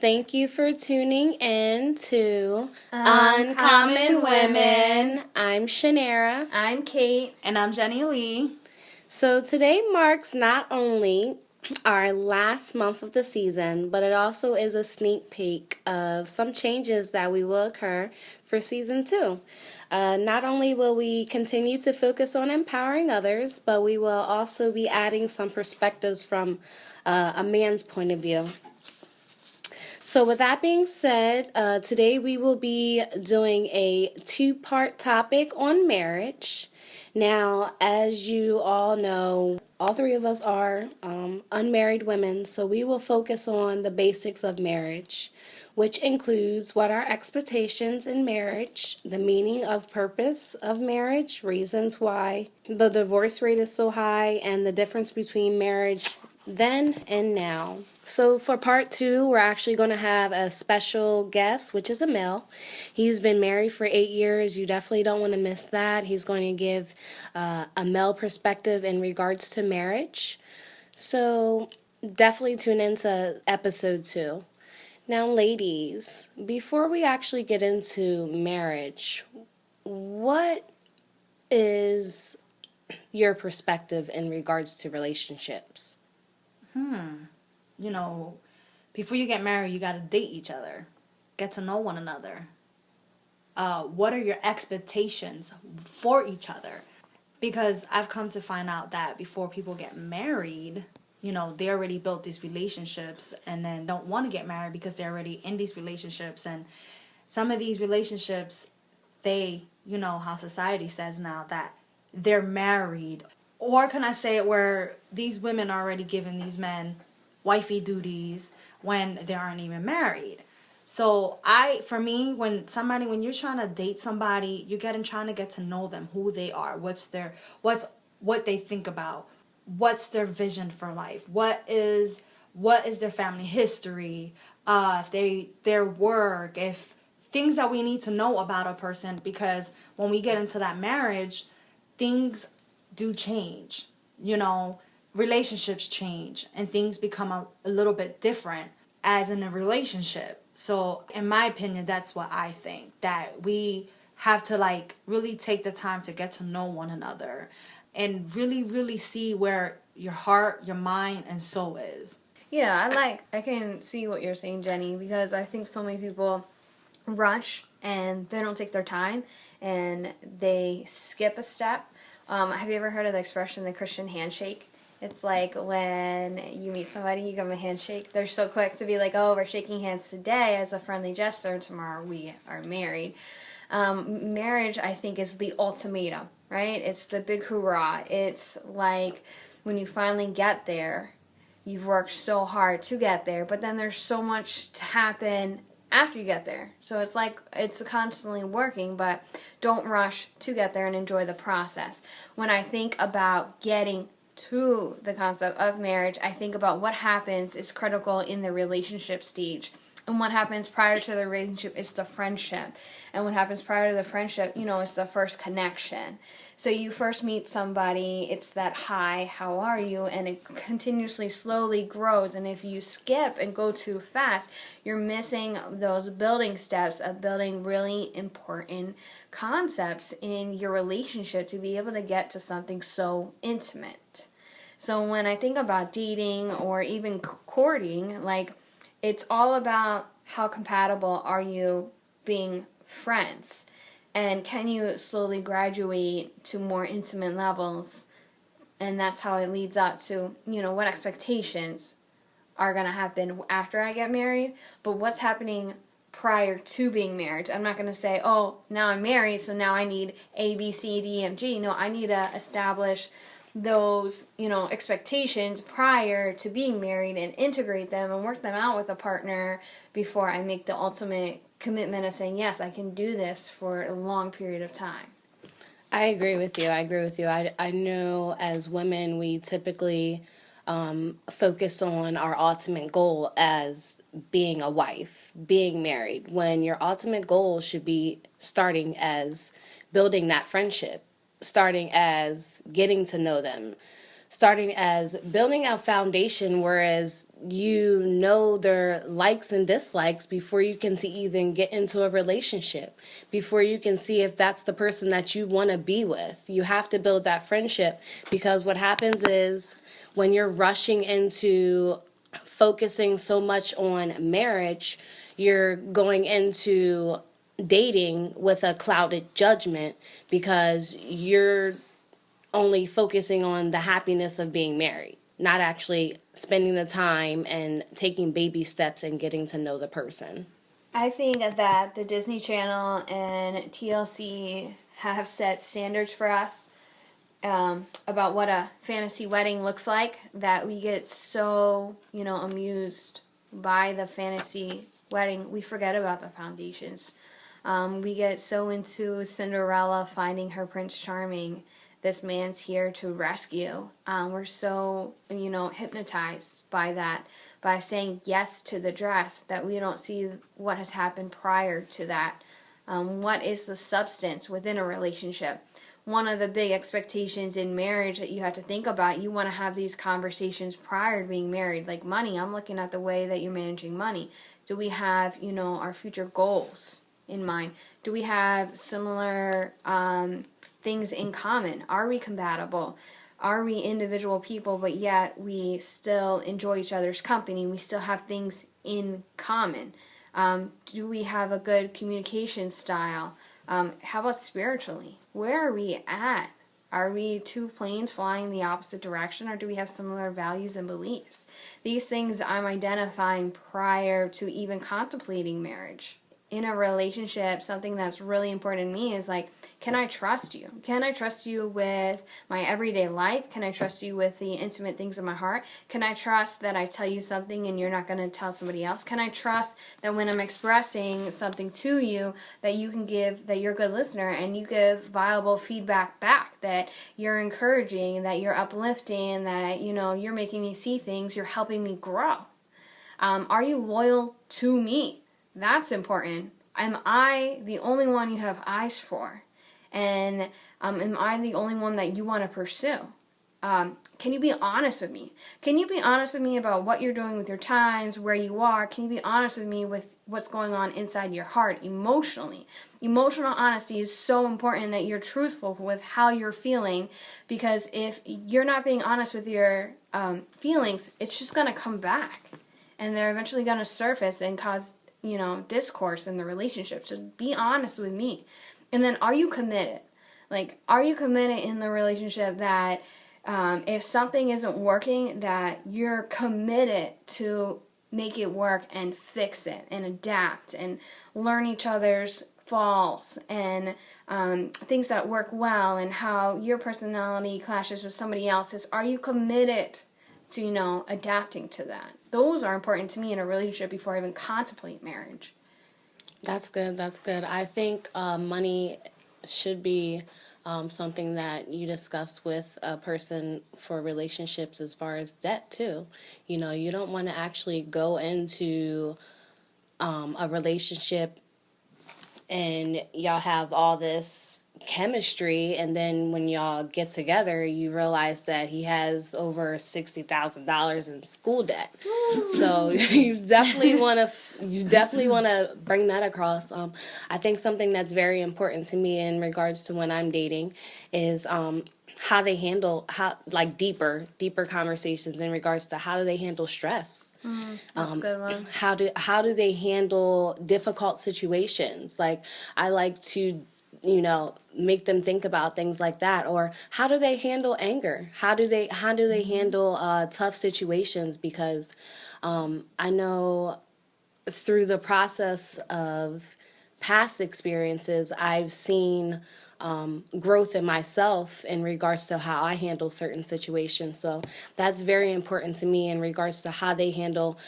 Thank you for tuning in to Uncommon Women. I'm Shanera. I'm Kate. And I'm Jenny Lee. So today marks not only our last month of the season, but it also is a sneak peek of some changes that will occur for season 2. Not only will we continue to focus on empowering others, but we will also be adding some perspectives from a man's point of view. So with that being said, today we will be doing a 2-part topic on marriage. Now, as you all know, all 3 of us are unmarried women, so we will focus on the basics of marriage, which includes what are expectations in marriage, the meaning of purpose of marriage, reasons why the divorce rate is so high, and the difference between marriage then and now. So for part 2, we're actually going to have a special guest, which is a male. He's been married for 8 years. You definitely don't want to miss that. He's going to give a male perspective in regards to marriage. So definitely tune into episode 2. Now, ladies, before we actually get into marriage, what is your perspective in regards to relationships? You know, before you get married, you got to date each other, get to know one another. What are your expectations for each other? Because I've come to find out that before people get married, they already built these relationships and then don't want to get married because they're already in these relationships. And some of these relationships, how society says now that they're married. Or can I say it where these women are already giving these men wifey duties when they aren't even married. So when you're trying to date somebody, trying to get to know them, who they are, what they think about, what's their vision for life, what is their family history, if their work, if things that we need to know about a person, because when we get into that marriage, things do change, relationships change and things become a little bit different as in a relationship. So in my opinion, that's what I think, that we have to really take the time to get to know one another and really, really see where your heart, your mind, and soul is. Yeah, I can see what you're saying, Jenny, because I think so many people rush and they don't take their time and they skip a step. Have you ever heard of the expression, the Christian handshake? It's like when you meet somebody, you give them a handshake. They're so quick to be like, oh, we're shaking hands today as a friendly gesture. Tomorrow we are married. Marriage, I think, is the ultimatum, right? It's the big hurrah. It's like when you finally get there, you've worked so hard to get there, but then there's so much to happen after you get there. So it's like it's constantly working, but don't rush to get there and enjoy the process. When I think about getting to the concept of marriage, I think about what happens is critical in the relationship stage. And what happens prior to the relationship is the friendship. And what happens prior to the friendship, is the first connection. So you first meet somebody, it's that hi, how are you? And it continuously, slowly grows. And if you skip and go too fast, you're missing those building steps of building really important concepts in your relationship to be able to get to something so intimate. So when I think about dating or even courting, it's all about how compatible are you being friends, and can you slowly graduate to more intimate levels, and that's how it leads up to, what expectations are going to happen after I get married, but what's happening prior to being married. I'm not going to say, oh, now I'm married, so now I need A, B, C, D, E, F, G. No, I need to establish those, expectations prior to being married and integrate them and work them out with a partner before I make the ultimate commitment of saying, yes, I can do this for a long period of time. I agree with you. I know as women, we typically focus on our ultimate goal as being a wife, being married, when your ultimate goal should be starting as building that friendship, starting as getting to know them. starting as building a foundation, whereas you know their likes and dislikes before you can even get into a relationship, before you can see if that's the person that you want to be with. You have to build that friendship, because what happens is when you're rushing into focusing so much on marriage, you're going into dating with a clouded judgment, because you're only focusing on the happiness of being married, not actually spending the time and taking baby steps and getting to know the person. I think that the Disney Channel and TLC have set standards for us about what a fantasy wedding looks like, that we get so, amused by the fantasy wedding, we forget about the foundations. We get so into Cinderella finding her Prince Charming. This man's here to rescue. We're so, hypnotized by that, by saying yes to the dress, that we don't see what has happened prior to that. What is the substance within a relationship? One of the big expectations in marriage that you have to think about, you want to have these conversations prior to being married. Like money, I'm looking at the way that you're managing money. Do we have, our future goals in mind? Do we have similar things in common? Are we compatible? Are we individual people, but yet we still enjoy each other's company? We still have things in common. Do we have a good communication style? How about spiritually? Where are we at? Are we two planes flying the opposite direction, or do we have similar values and beliefs? These things I'm identifying prior to even contemplating marriage. In a relationship, something that's really important to me is like, can I trust you? Can I trust you with my everyday life? Can I trust you with the intimate things of my heart? Can I trust that I tell you something and you're not going to tell somebody else? Can I trust that when I'm expressing something to you, that you can give, that you're a good listener and you give viable feedback back, that you're encouraging, that you're uplifting, that, you're making me see things, you're helping me grow? Are you loyal to me? That's important. Am I the only one you have eyes for? And am I the only one that you want to pursue? Can you be honest with me? Can you be honest with me about what you're doing with your times, where you are? Can you be honest with me with what's going on inside your heart emotionally? Emotional honesty is so important, that you're truthful with how you're feeling, because if you're not being honest with your feelings, it's just going to come back. And they're eventually going to surface and cause discourse in the relationship. So be honest with me. And then, are you committed? Like, are you committed in the relationship that if something isn't working, that you're committed to make it work and fix it and adapt and learn each other's faults and things that work well, and how your personality clashes with somebody else's? Are you committed to, adapting to that? Those are important to me in a relationship before I even contemplate marriage. That's good. That's good. I think money should be something that you discuss with a person for relationships, as far as debt too. You don't want to actually go into a relationship and y'all have all this chemistry, and then when y'all get together, you realize that he has over $60,000 in school debt. So you definitely want to bring that across. I think something that's very important to me in regards to when I'm dating is how they handle deeper conversations in regards to how do they handle stress. That's a good one. How do they handle difficult situations? Like, I like to make them think about things like that. Or how do they handle anger? How do they handle tough situations? Because I know through the process of past experiences, I've seen growth in myself in regards to how I handle certain situations. So that's very important to me in regards to how they handle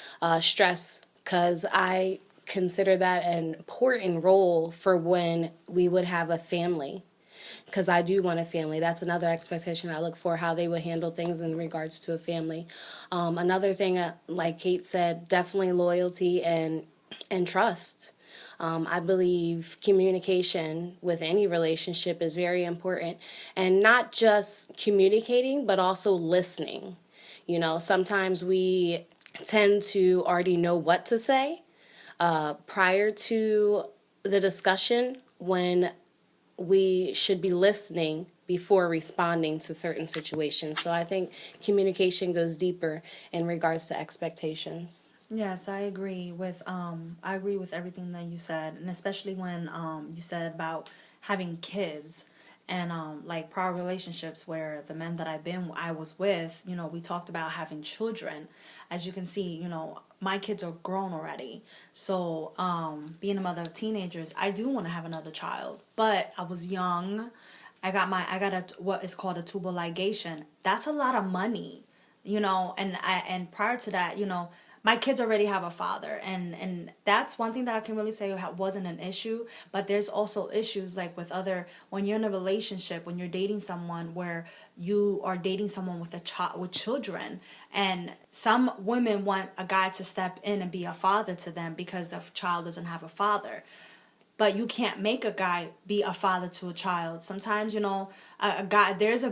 stress, because I consider that an important role for when we would have a family, because I do want a family. That's another expectation I look for, how they would handle things in regards to a family. Another thing, like Kate said, definitely loyalty and trust. I believe communication with any relationship is very important, and not just communicating, but also listening. You know, sometimes we tend to already know what to say prior to the discussion, when we should be listening before responding to certain situations. So I think communication goes deeper in regards to expectations. Yes, I agree with everything that you said, and especially when you said about having kids and like prior relationships where the men that I was with, you know, we talked about having children. As you can see, you know, my kids are grown already. So, being a mother of teenagers, I do want to have another child, but I was young. I got a what is called a tubal ligation. That's a lot of money, you know, and prior to that, you know, my kids already have a father, and that's one thing that I can really say wasn't an issue. But there's also issues like with other, when you're in a relationship, when you're dating someone where you are dating someone with a child, with children, and some women want a guy to step in and be a father to them because the child doesn't have a father. But you can't make a guy be a father to a child. Sometimes, you know, a guy, there's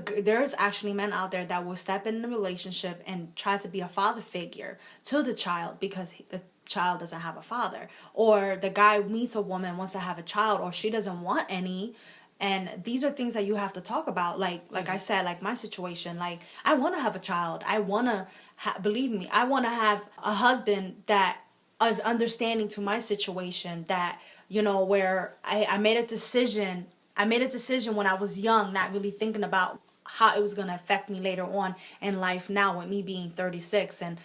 actually men out there that will step in a relationship and try to be a father figure to the child because the child doesn't have a father, or the guy meets a woman, wants to have a child, or she doesn't want any. And these are things that you have to talk about. Like I said, like my situation, like I want to have a child. I want to believe me, I want to have a husband that is understanding to my situation, that, you know, where I made a decision. I made a decision when I was young, not really thinking about how it was going to affect me later on in life, now with me being 36, and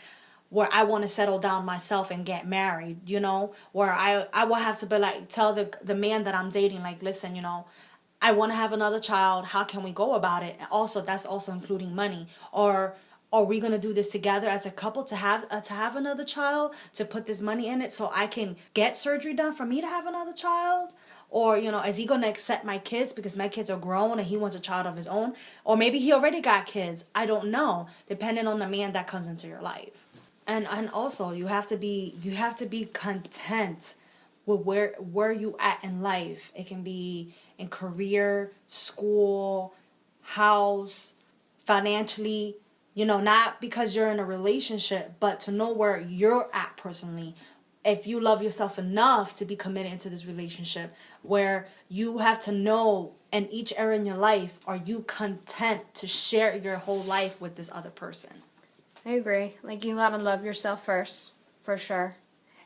where I want to settle down myself and get married, you know, where I will have to be like, tell the man that I'm dating, like, listen, you know, I want to have another child. How can we go about it? Also, that's also including money. Or are we gonna do this together as a couple to have another child, to put this money in it so I can get surgery done for me to have another child? Or, you know, is he gonna accept my kids because my kids are grown and he wants a child of his own? Or maybe he already got kids. I don't know, depending on the man that comes into your life. And also you have to be content with where you at in life. It can be in career, school, house, financially, you know, not because you're in a relationship, but to know where you're at personally. If you love yourself enough to be committed into this relationship, where you have to know in each area in your life, are you content to share your whole life with this other person? I agree. Like, you gotta love yourself first, for sure,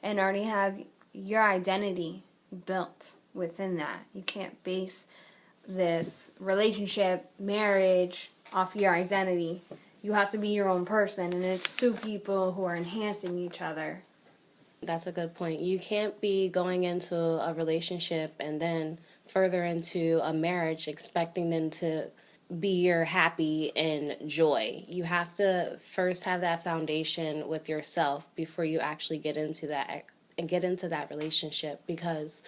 and already have your identity built within that. You can't base this relationship, marriage, off your identity. You have to be your own person, and it's two people who are enhancing each other. That's a good point. You can't be going into a relationship and then further into a marriage expecting them to be your happy and joy. You have to first have that foundation with yourself before you actually get into that relationship, because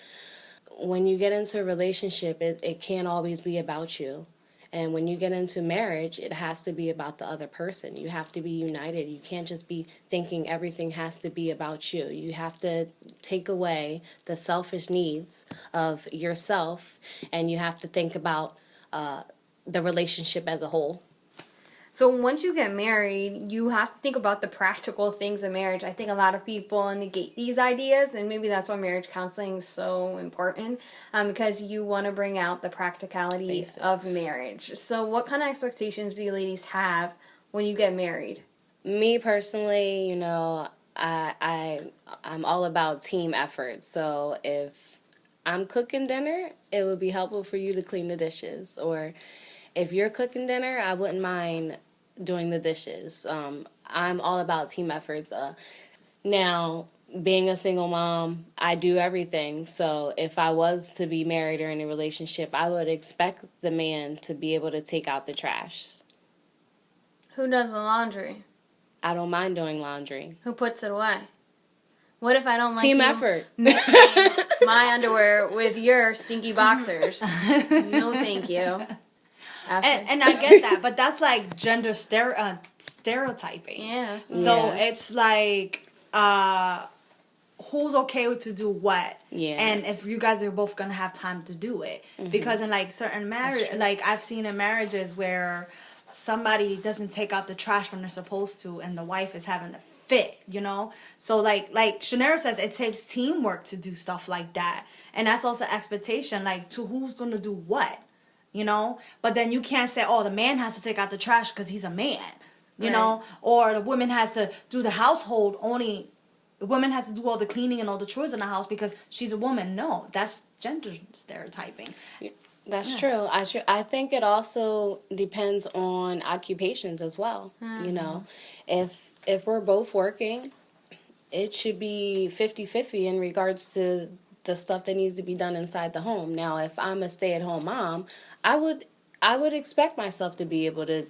when you get into a relationship, it can't always be about you. And when you get into marriage, it has to be about the other person. You have to be united. You can't just be thinking everything has to be about you. You have to take away the selfish needs of yourself, and you have to think about the relationship as a whole. So once you get married, you have to think about the practical things of marriage. I think a lot of people negate these ideas, and maybe that's why marriage counseling is so important, because you want to bring out the practicality Basics of marriage. So what kind of expectations do you ladies have when you get married? Me personally, you know, I'm all about team effort. So if I'm cooking dinner, it would be helpful for you to clean the dishes. Or if you're cooking dinner, I wouldn't mind doing the dishes. I'm all about team efforts. Now, being a single mom, I do everything. So if I was to be married or in a relationship, I would expect the man to be able to take out the trash. Who does the laundry? I don't mind doing laundry. Who puts it away? What if I don't like Team you effort. mixing my underwear with your stinky boxers? No, thank you. And I get that, but that's like gender stereotyping. Yeah. So it's like who's okay to do what. Yeah. And if you guys are both gonna have time to do it. Because in like certain marriage, like I've seen in marriages where somebody doesn't take out the trash when they're supposed to, and the wife is having a fit, you know. So like Shannara says, it takes teamwork to do stuff like that, and that's also expectation, like to who's gonna do what, you know. But then you can't say, oh, the man has to take out the trash because he's a man, you know, or the woman has to do the household only. The woman has to do all the cleaning and all the chores in the house because she's a woman. No, that's gender stereotyping. That's true. I think it also depends on occupations as well. You know, if we're both working, it should be 50-50 in regards to the stuff that needs to be done inside the home. Now, if I'm a stay-at-home mom, I would expect myself to be able to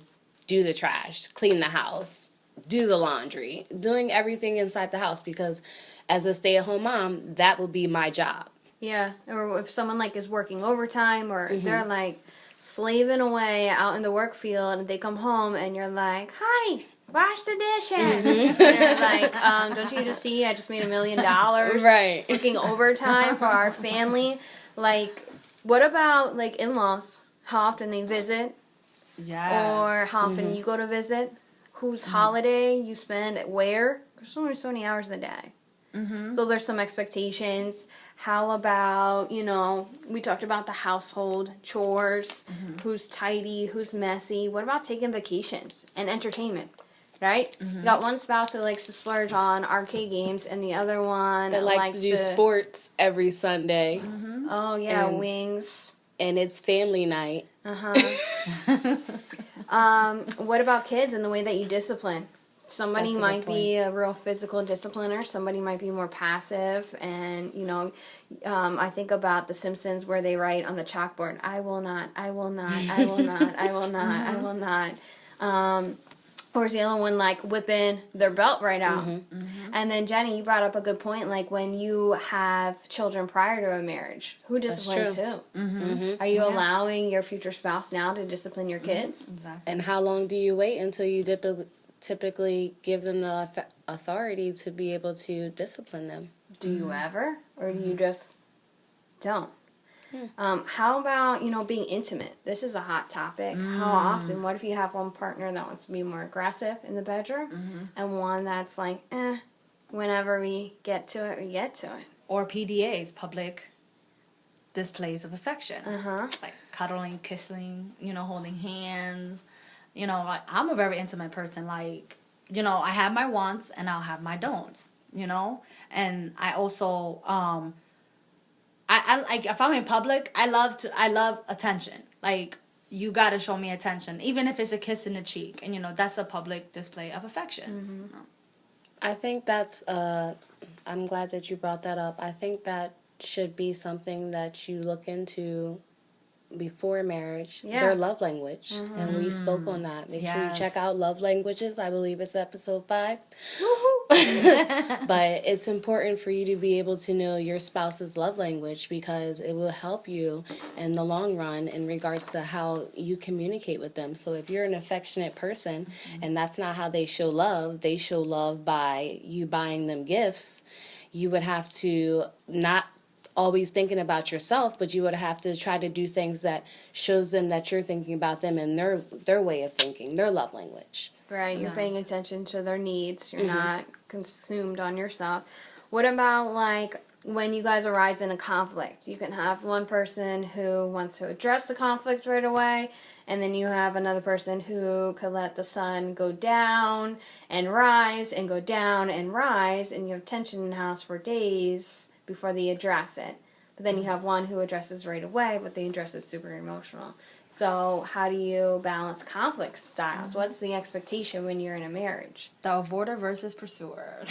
do the trash, clean the house, do the laundry, doing everything inside the house, because as a stay-at-home mom, that will be my job. Yeah, or if someone like is working overtime, or they're like slaving away out in the work field, and they come home and you're like, "Honey, wash the dishes." And they're like, "Don't you just see? I just made $1 million, Right. working overtime for our family." Like, what about like in-laws? How often they visit, or how often you go to visit? Whose holiday you spend at where? There's only so many hours in a day. So there's some expectations. How about, you know, we talked about the household chores, who's tidy, who's messy. What about taking vacations and entertainment, right? You got one spouse who likes to splurge on arcade games, and the other one That likes to do sports every Sunday. Oh, yeah, And- wings. And it's family night. What about kids and the way that you discipline? Somebody That's a might good be a real physical discipliner. Somebody might be more passive. And, you know, I think about The Simpsons where they write on the chalkboard, I will not, I will not, I will not, I will not, I will not. Or is the other one like whipping their belt right out? And then, Jenny, you brought up a good point. Like when you have children prior to a marriage, who disciplines who? Are you allowing your future spouse now to discipline your kids? Exactly. And how long do you wait until you typically give them the authority to be able to discipline them? Do you ever? Or do you just don't? How about, you know, being intimate? This is a hot topic. How often? What if you have one partner that wants to be more aggressive in the bedroom and one that's like, whenever we get to it, we get to it. Or PDAs, public displays of affection. Uh-huh. Like cuddling, kissing, you know, holding hands. You know, like I'm a very intimate person. Like, you know, I have my wants and I'll have my don'ts, you know? And I also I like if I'm in public, I love attention. Like you got to show me attention, even if it's a kiss in the cheek, and you know that's a public display of affection. I think that's, I'm glad that you brought that up. I think that should be something that you look into before marriage. Yeah. Their love language. And we spoke on that. Make sure you Yes. check out Love Languages. I believe it's episode 5. Woohoo! But it's important for you to be able to know your spouse's love language, because it will help you in the long run in regards to how you communicate with them. So if you're an affectionate person and that's not how they show love by you buying them gifts, you would have to not always thinking about yourself, but you would have to try to do things that shows them that you're thinking about them and their way of thinking, their love language. Right, you're Nice. paying attention to their needs. You're not consumed on yourself. What about like when you guys arise in a conflict? You can have one person who wants to address the conflict right away, and then you have another person who could let the sun go down and rise and go down and rise, and you have tension in the house for days before they address it. But then you have one who addresses right away, but they address it super emotional. So how do you balance conflict styles? What's the expectation when you're in a marriage? The avoider versus pursuer.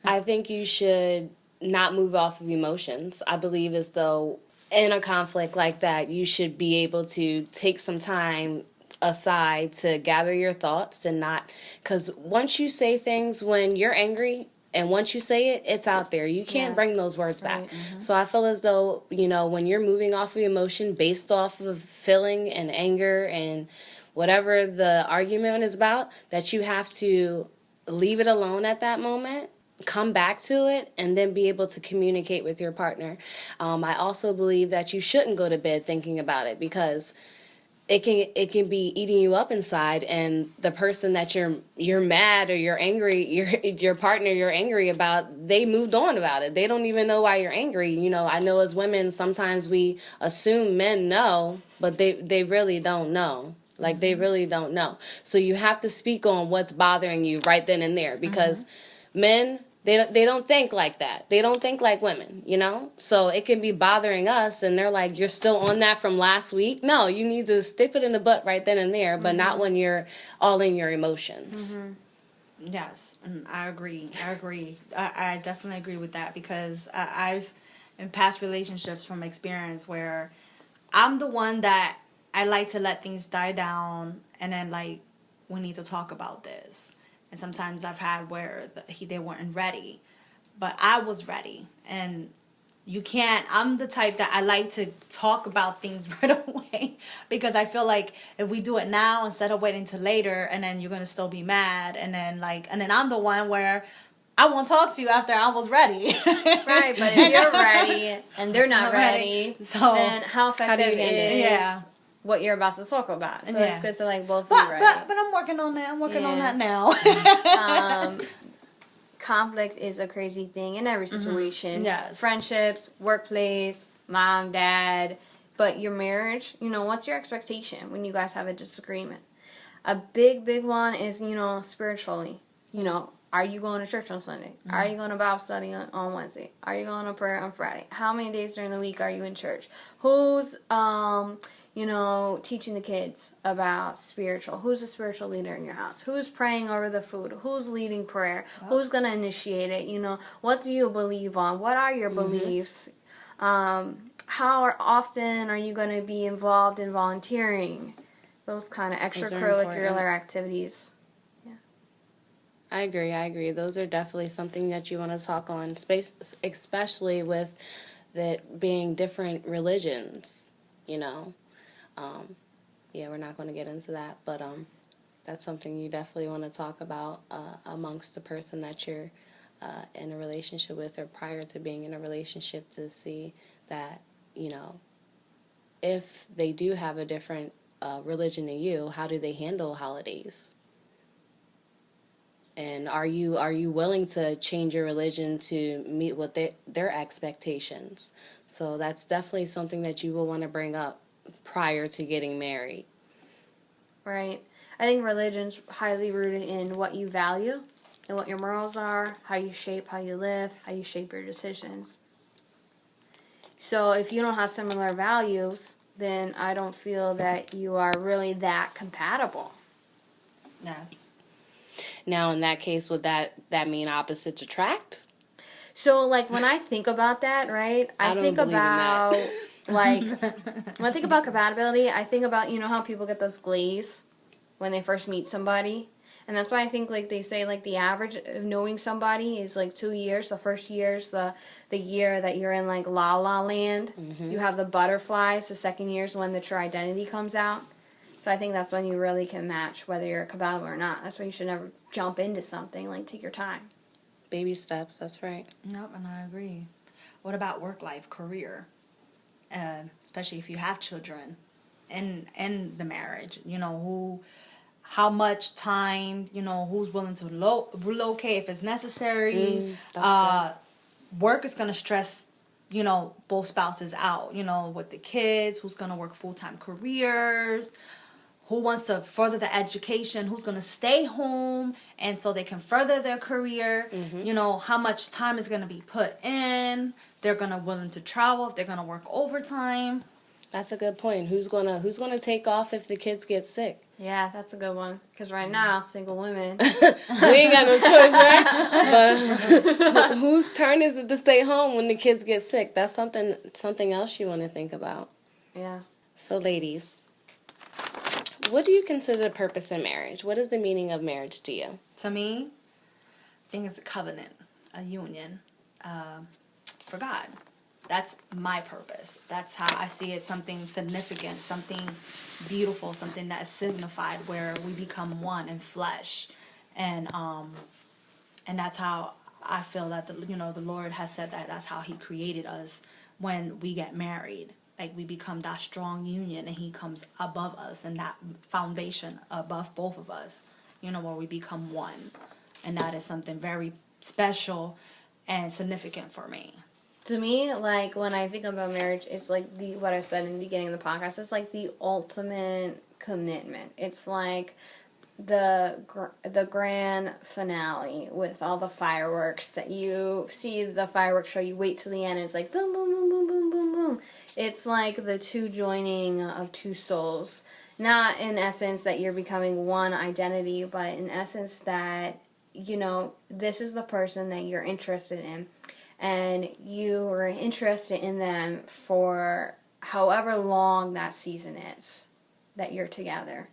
I think you should not move off of emotions. I believe as though in a conflict like that, you should be able to take some time aside to gather your thoughts and not, because once you say things when you're angry, and once you say it, it's out there. You can't Yeah. bring those words back. Right. So I feel as though, you know, when you're moving off of emotion based off of feeling and anger and whatever the argument is about, that you have to leave it alone at that moment come back to it and then be able to communicate with your partner. I also believe that you shouldn't go to bed thinking about it, because it can be eating you up inside, and the person that you're mad or you're angry, your partner you're angry about, they moved on about it. They don't even know why you're angry. I know as women sometimes we assume men know, but they really don't know. Like, they really don't know. So you have to speak on what's bothering you right then and there, because men, they don't think like that. They don't think like women, So it can be bothering us, and they're like, you're still on that from last week? No, you need to stip it in the butt right then and there, but not when you're all in your emotions. Yes, and I agree. I definitely agree with that, because I've, in past relationships from experience, where I'm the one that I like to let things die down, and then, like, we need to talk about this. And sometimes I've had where they weren't ready, but I was ready. And you can't, I'm the type that I like to talk about things right away, because I feel like if we do it now instead of waiting till later, and then you're going to still be mad, and then I'm the one where I won't talk to you after I was ready. Right, but if you're ready and they're not ready, so then how effective do you handle it? is what you're about to talk about? So it's good to, like, both be but, ready. but I'm working on that. I'm working on that now. Conflict is a crazy thing in every situation. Yes. Friendships, workplace, mom, dad. But your marriage, what's your expectation when you guys have a disagreement? A big, big one is, spiritually. Are you going to church on Sunday? Are you going to Bible study on Wednesday? Are you going to prayer on Friday? How many days during the week are you in church? Who's, teaching the kids about spiritual? Who's the spiritual leader in your house? Who's praying over the food? Who's leading prayer? Who's going to initiate it? What do you believe on? What are your beliefs? How often are you going to be involved in volunteering? Those kind of extracurricular activities. I agree. Those are definitely something that you want to talk on, especially with that being different religions, we're not going to get into that, but that's something you definitely want to talk about amongst the person that you're in a relationship with, or prior to being in a relationship, to see that, if they do have a different religion than you, how do they handle holidays? And are you willing to change your religion to meet what their expectations? So that's definitely something that you will want to bring up prior to getting married. Right. I think religion's highly rooted in what you value and what your morals are, how you shape how you live, how you shape your decisions. So if you don't have similar values, then I don't feel that you are really that compatible. Yes. Now, in that case, would that mean opposites attract? So, like, when I think about that, right, I think about, like, when I think about compatibility, I think about, how people get those glaze when they first meet somebody. And that's why I think, like, they say, like, the average of knowing somebody is, like, 2 years. The first year is the year that you're in, like, la la land. Mm-hmm. You have the butterflies. The second year is when the true identity comes out. So I think that's when you really can match whether you're compatible or not. That's why you should never jump into something. Like, take your time. Baby steps, that's right. Nope, and I agree. What about work life, career? Especially if you have children in the marriage. How much time, who's willing to relocate if it's necessary. Work is going to stress, both spouses out, with the kids, who's going to work full-time careers, who wants to further the education, who's going to stay home and so they can further their career, how much time is going to be put in. They're going to willing to travel if they're going to work overtime. That's a good point. Who's gonna take off if the kids get sick? Yeah, that's a good one. Because right now, single women, we ain't got no choice, right? But whose turn is it to stay home when the kids get sick? That's something else you want to think about. Yeah. So, ladies, what do you consider the purpose in marriage? What is the meaning of marriage to you? To me, I think it's a covenant, a union for God. That's my purpose. That's how I see it, something significant, something beautiful, something that is signified where we become one in flesh. And that's how I feel that the Lord has said that that's how He created us. When we get married, like, we become that strong union, and He comes above us, and that foundation above both of us, where we become one. And that is something very special and significant for me. To me, like, when I think about marriage, it's like what I said in the beginning of the podcast. It's like the ultimate commitment. It's like the grand finale with all the fireworks that you see the fireworks show. You wait till the end, and it's like boom, boom, boom, boom, boom, boom, boom. It's like the two joining of two souls. Not in essence that you're becoming one identity, but in essence that, this is the person that you're interested in. And you are interested in them for however long that season is that you're together.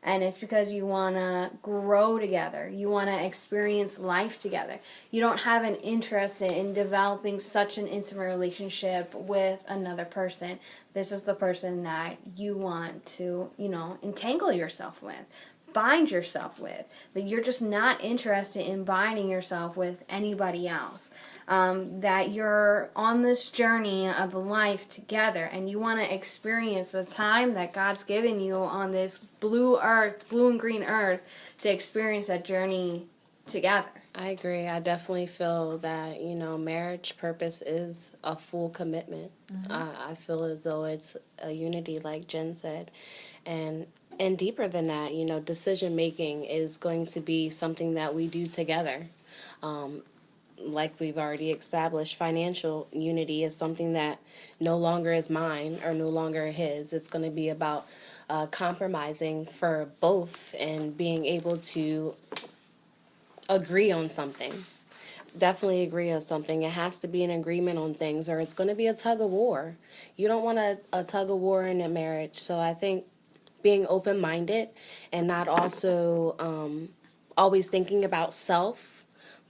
And it's because you want to grow together. You want to experience life together. You don't have an interest in developing such an intimate relationship with another person. This is the person that you want to, entangle yourself with, bind yourself with. But you're just not interested in binding yourself with anybody else. That you're on this journey of life together, and you want to experience the time that God's given you on this blue and green earth, to experience that journey together. I agree. I definitely feel that, marriage purpose is a full commitment. I feel as though it's a unity, like Jen said. And deeper than that, decision making is going to be something that we do together. Like we've already established, financial unity is something that no longer is mine or no longer his. It's going to be about compromising for both and being able to agree on something. Definitely agree on something. It has to be an agreement on things, or it's going to be a tug of war. You don't want a tug of war in a marriage. So I think being open-minded and not also always thinking about self,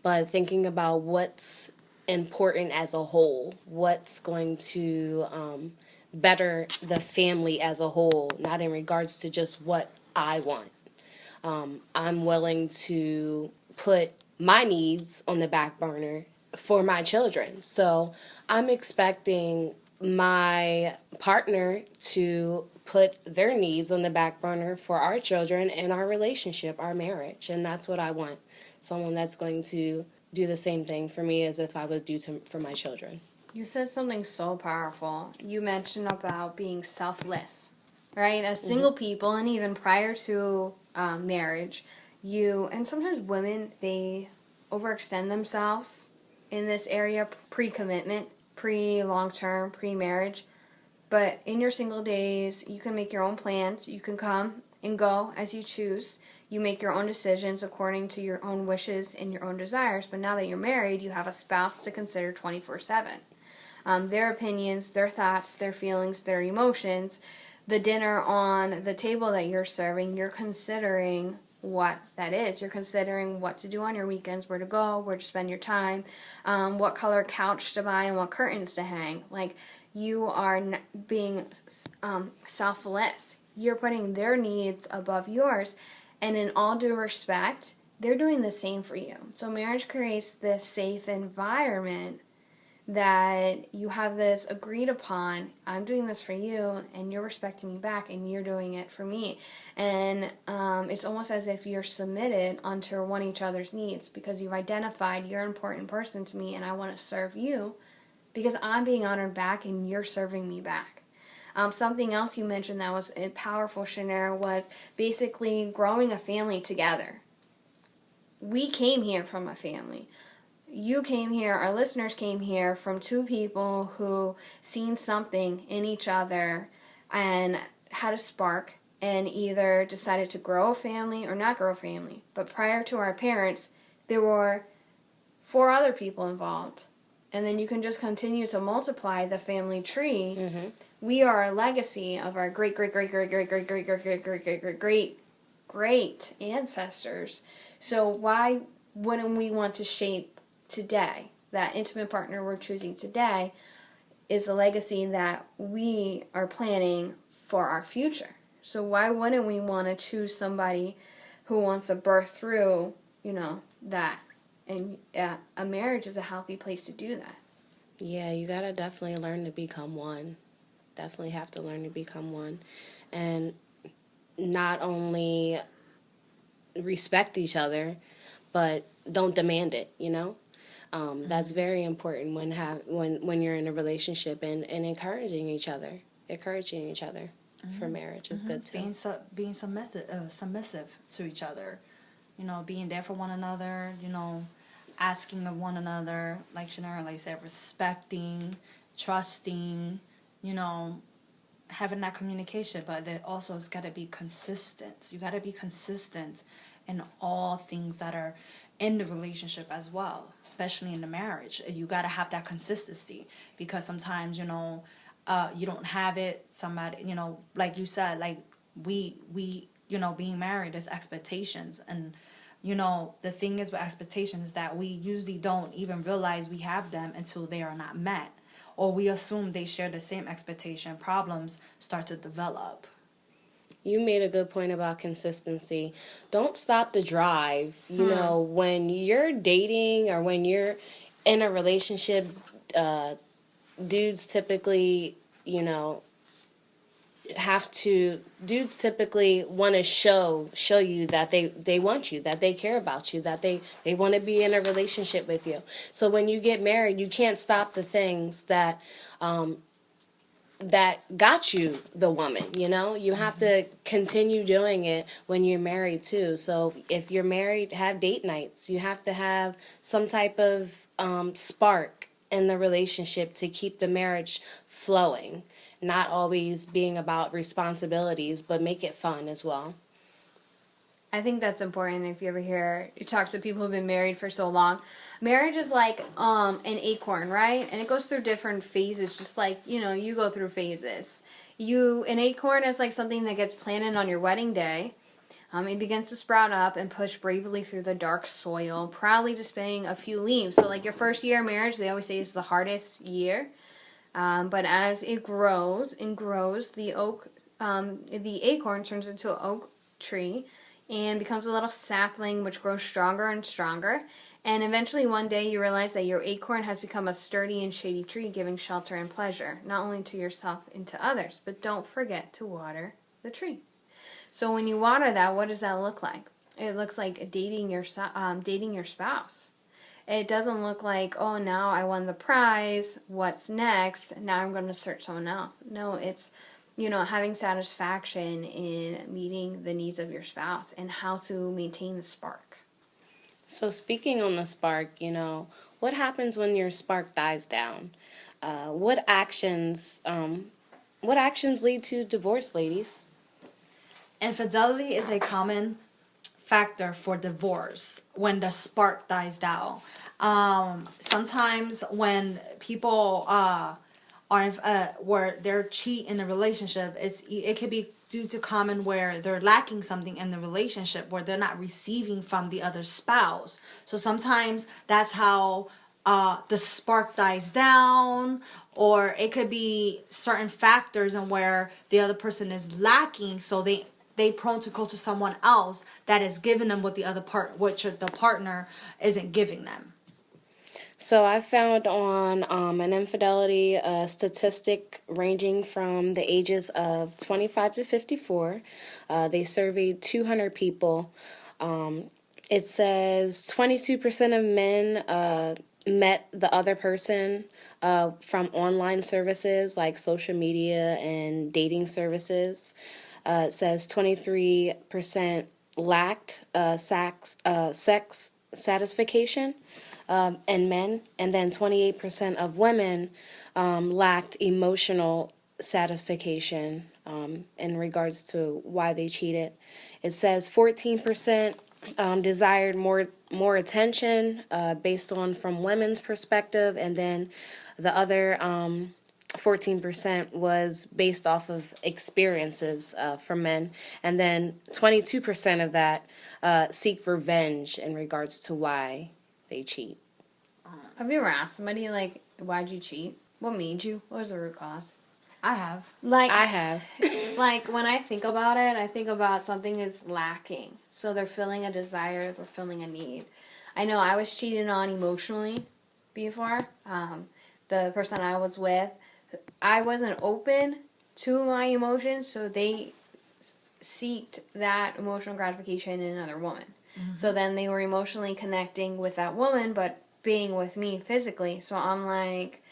but thinking about what's important as a whole, what's going to better the family as a whole, not in regards to just what I want. I'm willing to put my needs on the back burner for my children. So I'm expecting my partner to put their needs on the back burner for our children and our relationship, our marriage. And that's what I want. Someone that's going to do the same thing for me as if I would do for my children. You said something so powerful. You mentioned about being selfless, right? As single people, and even prior to marriage, and sometimes women, they overextend themselves in this area, pre-commitment, pre-long-term, pre-marriage. But in your single days, you can make your own plans. You can come and go as you choose. You make your own decisions according to your own wishes and your own desires. But now that you're married, you have a spouse to consider 24/7. Their opinions, their thoughts, their feelings, their emotions, the dinner on the table that you're serving, you're considering what that is. You're considering what to do on your weekends, where to go, where to spend your time, what color couch to buy, and what curtains to hang. Like, you are being selfless. You're putting their needs above yours. And in all due respect, they're doing the same for you. So marriage creates this safe environment that you have this agreed upon, I'm doing this for you, and you're respecting me back, and you're doing it for me. And it's almost as if you're submitted unto one each other's needs, because you've identified you're an important person to me, and I want to serve you because I'm being honored back, and you're serving me back. Something else you mentioned that was powerful, Shanair, was basically growing a family together. We came here from a family. You came here, our listeners came here from two people who seen something in each other and had a spark and either decided to grow a family or not grow a family. But prior to our parents, there were 4 other people involved. And then you can just continue to multiply the family tree. Mm-hmm. We are a legacy of our great ancestors. So why wouldn't we want to shape today? That intimate partner we're choosing today is a legacy that we are planning for our future. So why wouldn't we want to choose somebody who wants to birth through, that And a marriage is a healthy place to do that. Yeah, you gotta definitely learn to become one. Definitely have to learn to become one. And not only respect each other, but don't demand it, you know? That's very important when you're in a relationship, and encouraging each other. Encouraging each other for marriage is good too. Being submissive to each other, you know, being there for one another, you know, asking of one another, like Shannara, like said, respecting, trusting, you know, having that communication, but then also it's got to be consistent. You got to be consistent in all things that are in the relationship as well, especially in the marriage. You got to have that consistency, because sometimes, you know, you don't have it. Somebody, you know, like you said, like we you know, being married is expectations. And you know, the thing is with expectations that we usually don't even realize we have them until they are not met, or we assume they share the same expectation. Problems start to develop. You made a good point about consistency. Don't stop the drive. You know, when you're dating or when you're in a relationship, dudes typically, you know, dudes typically want to show you that they want you, that they care about you, that they want to be in a relationship with you. So when you get married, you can't stop the things that that got you the woman, you know? You have to continue doing it when you're married too. So if you're married, have date nights. You have to have some type of spark in the relationship to keep the marriage flowing. Not always being about responsibilities, but make it fun as well. I think that's important. If you ever you talk to people who've been married for so long, marriage is like an acorn, right? And it goes through different phases, just like, you know, you go through phases. An acorn is like something that gets planted on your wedding day. It begins to sprout up and push bravely through the dark soil, proudly displaying a few leaves. So, like your first year of marriage, they always say is the hardest year. But as it grows and grows, the acorn turns into an oak tree and becomes a little sapling, which grows stronger and stronger. And eventually one day you realize that your acorn has become a sturdy and shady tree, giving shelter and pleasure, not only to yourself and to others, but don't forget to water the tree. So when you water that, what does that look like? It looks like dating your spouse. It doesn't look like, oh, now I won the prize, what's next? Now I'm going to search someone else. No, it's, you know, having satisfaction in meeting the needs of your spouse and how to maintain the spark. So speaking on the spark, you know, what happens when your spark dies down? What actions lead to divorce, ladies? Infidelity is a common factor for divorce when the spark dies down. Sometimes when people are where they're cheat in the relationship, it could be due to common where they're lacking something in the relationship, where they're not receiving from the other spouse. So sometimes that's how the spark dies down, or it could be certain factors and where the other person is lacking, so they prone to go to someone else that is giving them what the partner isn't giving them. So I found on an infidelity statistic ranging from the ages of 25 to 54. They surveyed 200 people. It says 22% of men met the other person from online services like social media and dating services. It says 23% lacked sex satisfaction in men, and then 28% of women lacked emotional satisfaction in regards to why they cheated. It says 14% desired more attention based on from women's perspective, and then the other 14% was based off of experiences for men, and then 22% of that seek revenge in regards to why they cheat. Have you ever asked somebody, like, why'd you cheat? What made you? What was the root cause? I have. Like, I have. like, when I think about it, I think about something is lacking. So they're feeling a desire, they're feeling a need. I know I was cheated on emotionally before. The person I was with, I wasn't open to my emotions, so they seeked that emotional gratification in another woman. So then they were emotionally connecting with that woman, but being with me physically. So I'm like,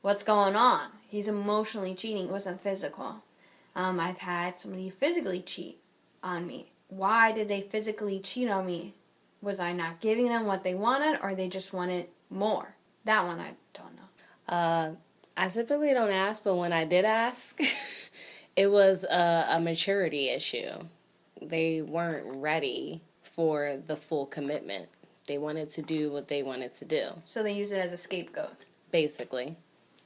what's going on? He's emotionally cheating. It wasn't physical. I've had somebody physically cheat on me. Why did they physically cheat on me? Was I not giving them what they wanted, or they just wanted more? That one I don't know. I typically don't ask, but when I did ask, it was a maturity issue. They weren't ready for the full commitment. They wanted to do what they wanted to do, So they use it as a scapegoat. basically.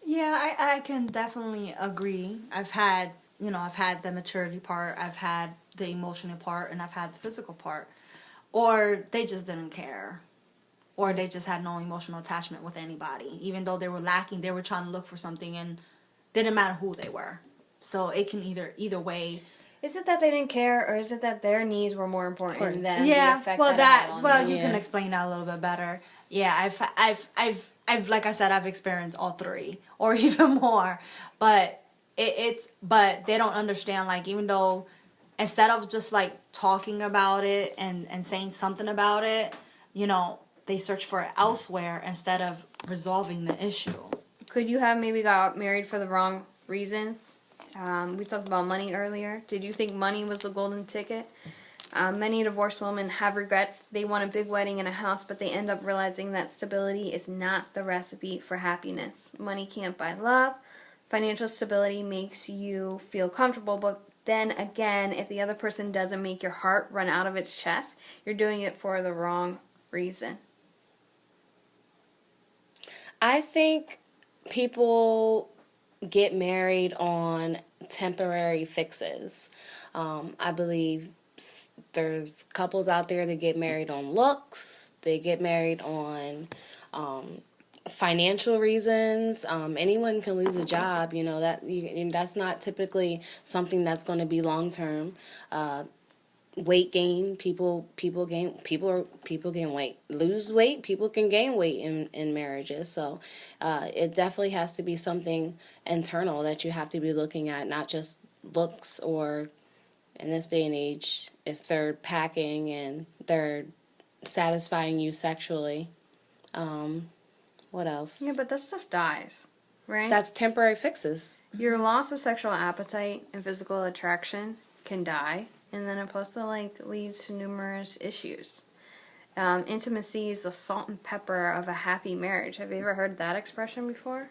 Yeah, I can definitely agree. I've had the maturity part, I've had the emotional part, and I've had the physical part. Or they just didn't care. Or they just had no emotional attachment with anybody. Even though they were lacking, they were trying to look for something, and didn't matter who they were. So it can either way. Is it that they didn't care, or is it that their needs were more important than the Yeah, effect well, that it had on you? you can explain that a little bit better. Yeah, I've like I said, I've experienced all three or even more, but but they don't understand. Like, even though instead of just like talking about it and saying something about it, they search for it elsewhere instead of resolving the issue. Could you have maybe got married for the wrong reasons? We talked about money earlier. Did you think money was the golden ticket? Many divorced women have regrets. They want a big wedding and a house, but they end up realizing that stability is not the recipe for happiness. Money can't buy love. Financial stability makes you feel comfortable, but then again, if the other person doesn't make your heart run out of its chest, you're doing it for the wrong reason. I think people get married on temporary fixes. I believe there's couples out there that get married on looks. They get married on financial reasons. Anyone can lose a job. That's not typically something that's going to be long term. Weight gain, people gain weight, lose weight, people can gain weight in marriages. So it definitely has to be something internal that you have to be looking at, not just looks, or in this day and age, if they're packing and they're satisfying you sexually. What else? Yeah, but that stuff dies, right? That's temporary fixes. Your loss of sexual appetite and physical attraction can die, and then it also leads to numerous issues. Intimacy is the salt and pepper of a happy marriage. Have you ever heard that expression before?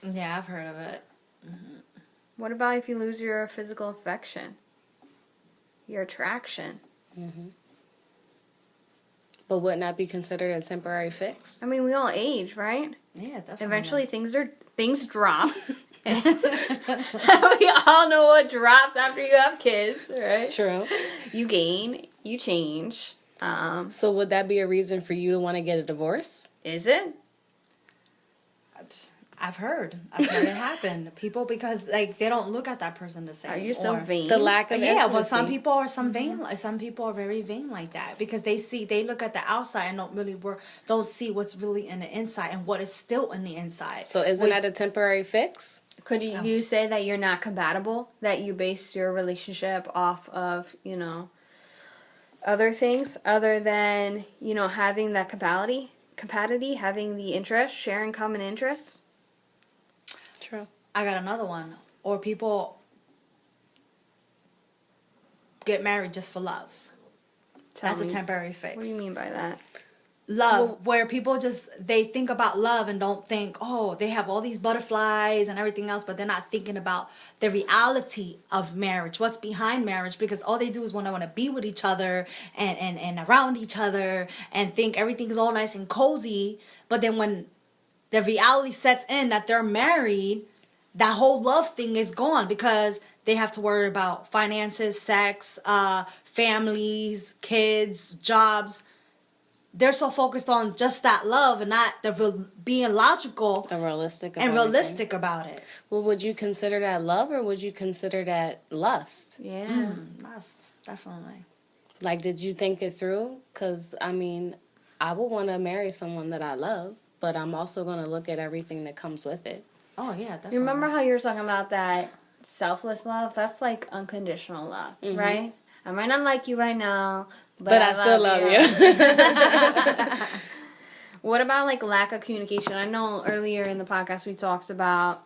Yeah, I've heard of it. What about if you lose your physical affection, your attraction? But wouldn't that be considered a temporary fix? I mean, we all age, right? Yeah, definitely. Eventually, things drop. We all know what drops after you have kids, right? True. You gain, you change. So would that be a reason for you to want to get a divorce? Is it? I've heard it happen. People, because they don't look at that person the same. Are you so vain? The lack of intimacy. Well, some people are vain. Some people are very vain like that because they look at the outside and don't see what's really in the inside and what is still in the inside. So isn't that a temporary fix? Could you say that you're not compatible? That you base your relationship off of, other things other than, having that compatibility, having the interest, sharing common interests? True. I got another one. Or people get married just for love. That's a temporary fix. What do you mean by that? Love, where people they think about love and don't think, oh, they have all these butterflies and everything else, but they're not thinking about the reality of marriage, what's behind marriage, because all they do is want to be with each other and around each other and think everything is all nice and cozy. But then when the reality sets in that they're married, that whole love thing is gone because they have to worry about finances, sex, families, kids, jobs. They're so focused on just that love and not being logical and realistic about it. Well, would you consider that love or would you consider that lust? Yeah. Lust, definitely. Like, did you think it through? Because, I mean, I would want to marry someone that I love, but I'm also going to look at everything that comes with it. Oh yeah, definitely. You remember how you were talking about that selfless love? That's like unconditional love, right? I might not like you right now, But I still love you. What about like lack of communication? I know earlier in the podcast we talked about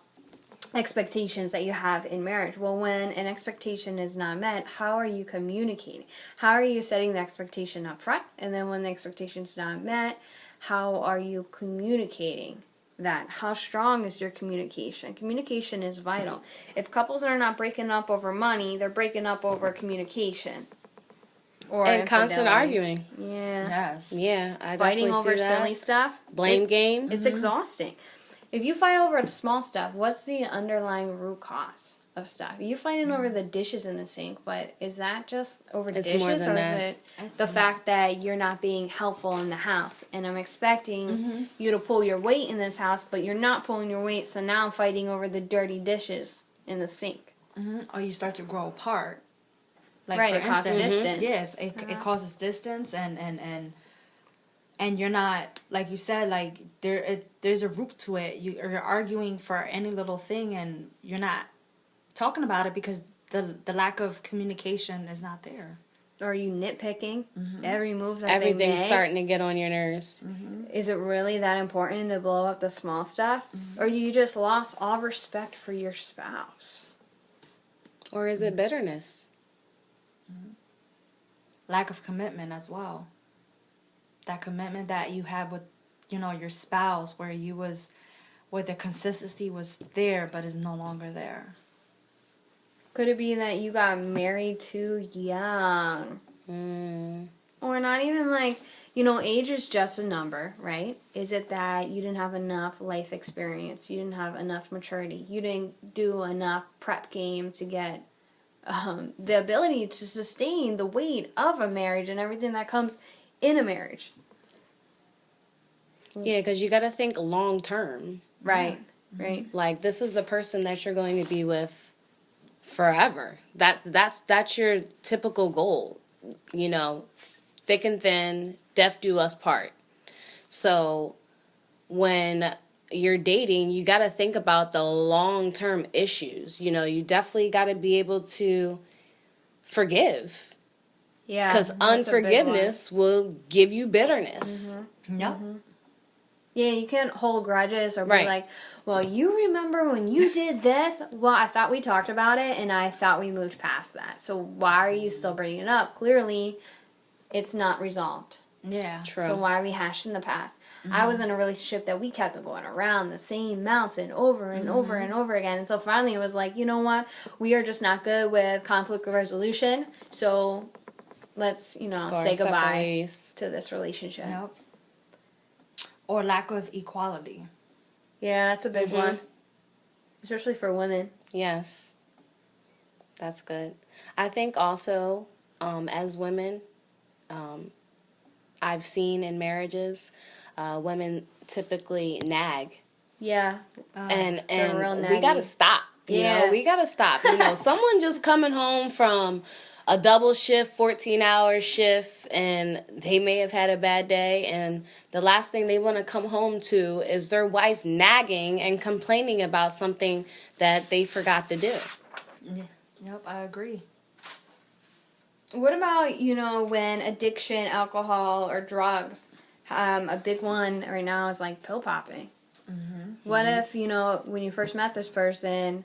expectations that you have in marriage. Well, when an expectation is not met, how are you communicating? How are you setting the expectation up front? And then when the expectation is not met, how are you communicating that? How strong is your communication? Communication is vital. If couples are not breaking up over money, they're breaking up over communication. Or And constant infidelity. arguing. Yeah. Yes. Yeah, I Fighting definitely over see that. silly stuff. Blame game. It's exhausting. If you fight over small stuff, what's the underlying root cause of stuff? You fighting over the dishes in the sink, but is that just over It's dishes, more than or that. is it It's the more. fact that you're not being helpful in the house, and I'm expecting you to pull your weight in this house, but you're not pulling your weight, so now I'm fighting over the dirty dishes in the sink. Or you start to grow apart. Like Right, for it causes instance, distance. Yes, it causes distance, and you're not, like you said, like there's a root to it. You're arguing for any little thing, and you're not talking about it because the lack of communication is not there. Or are you nitpicking every move that Everything's they make? starting to get on your nerves. Is it really that important to blow up the small stuff? Or you just lost all respect for your spouse? Or is it bitterness? Lack of commitment as well. That commitment that you have with, your spouse, where the consistency was there, but is no longer there. Could it be that you got married too young? Or not even like, age is just a number, right? Is it that you didn't have enough life experience? You didn't have enough maturity? You didn't do enough prep game to get the ability to sustain the weight of a marriage and everything that comes in a marriage? Yeah, because you got to think long term. Right, right. Like, this is the person that you're going to be with forever. That's your typical goal. Thick and thin, death do us part. So when you're dating, you got to think about the long-term issues. You definitely got to be able to forgive, Yeah. because that's a big one. unforgiveness will give you bitterness. Yep. Yeah, you can't hold grudges or be Right. like, well, you remember when you did this? Well, I thought we talked about it and I thought we moved past that. So why are you still bringing it up? Clearly, it's not resolved. Yeah. True. So why are we hashing the past? I was in a relationship that we kept going around the same mountain over and over and over again. And so finally it was like, you know what? We are just not good with conflict resolution. So let's, Go our say separate goodbye ways. to this relationship. Yep. Or lack of equality. Yeah, that's a big one. Especially for women. Yes. That's good. I think also, as women, I've seen in marriages, women typically nag. Yeah. And they're real we got to naggy. stop. Yeah. We got to stop. Someone just coming home from a double shift, 14-hour shift, and they may have had a bad day, and the last thing they want to come home to is their wife nagging and complaining about something that they forgot to do. Yep, I agree. What about, when addiction, alcohol, or drugs? A big one right now is like pill popping. What if, when you first met this person,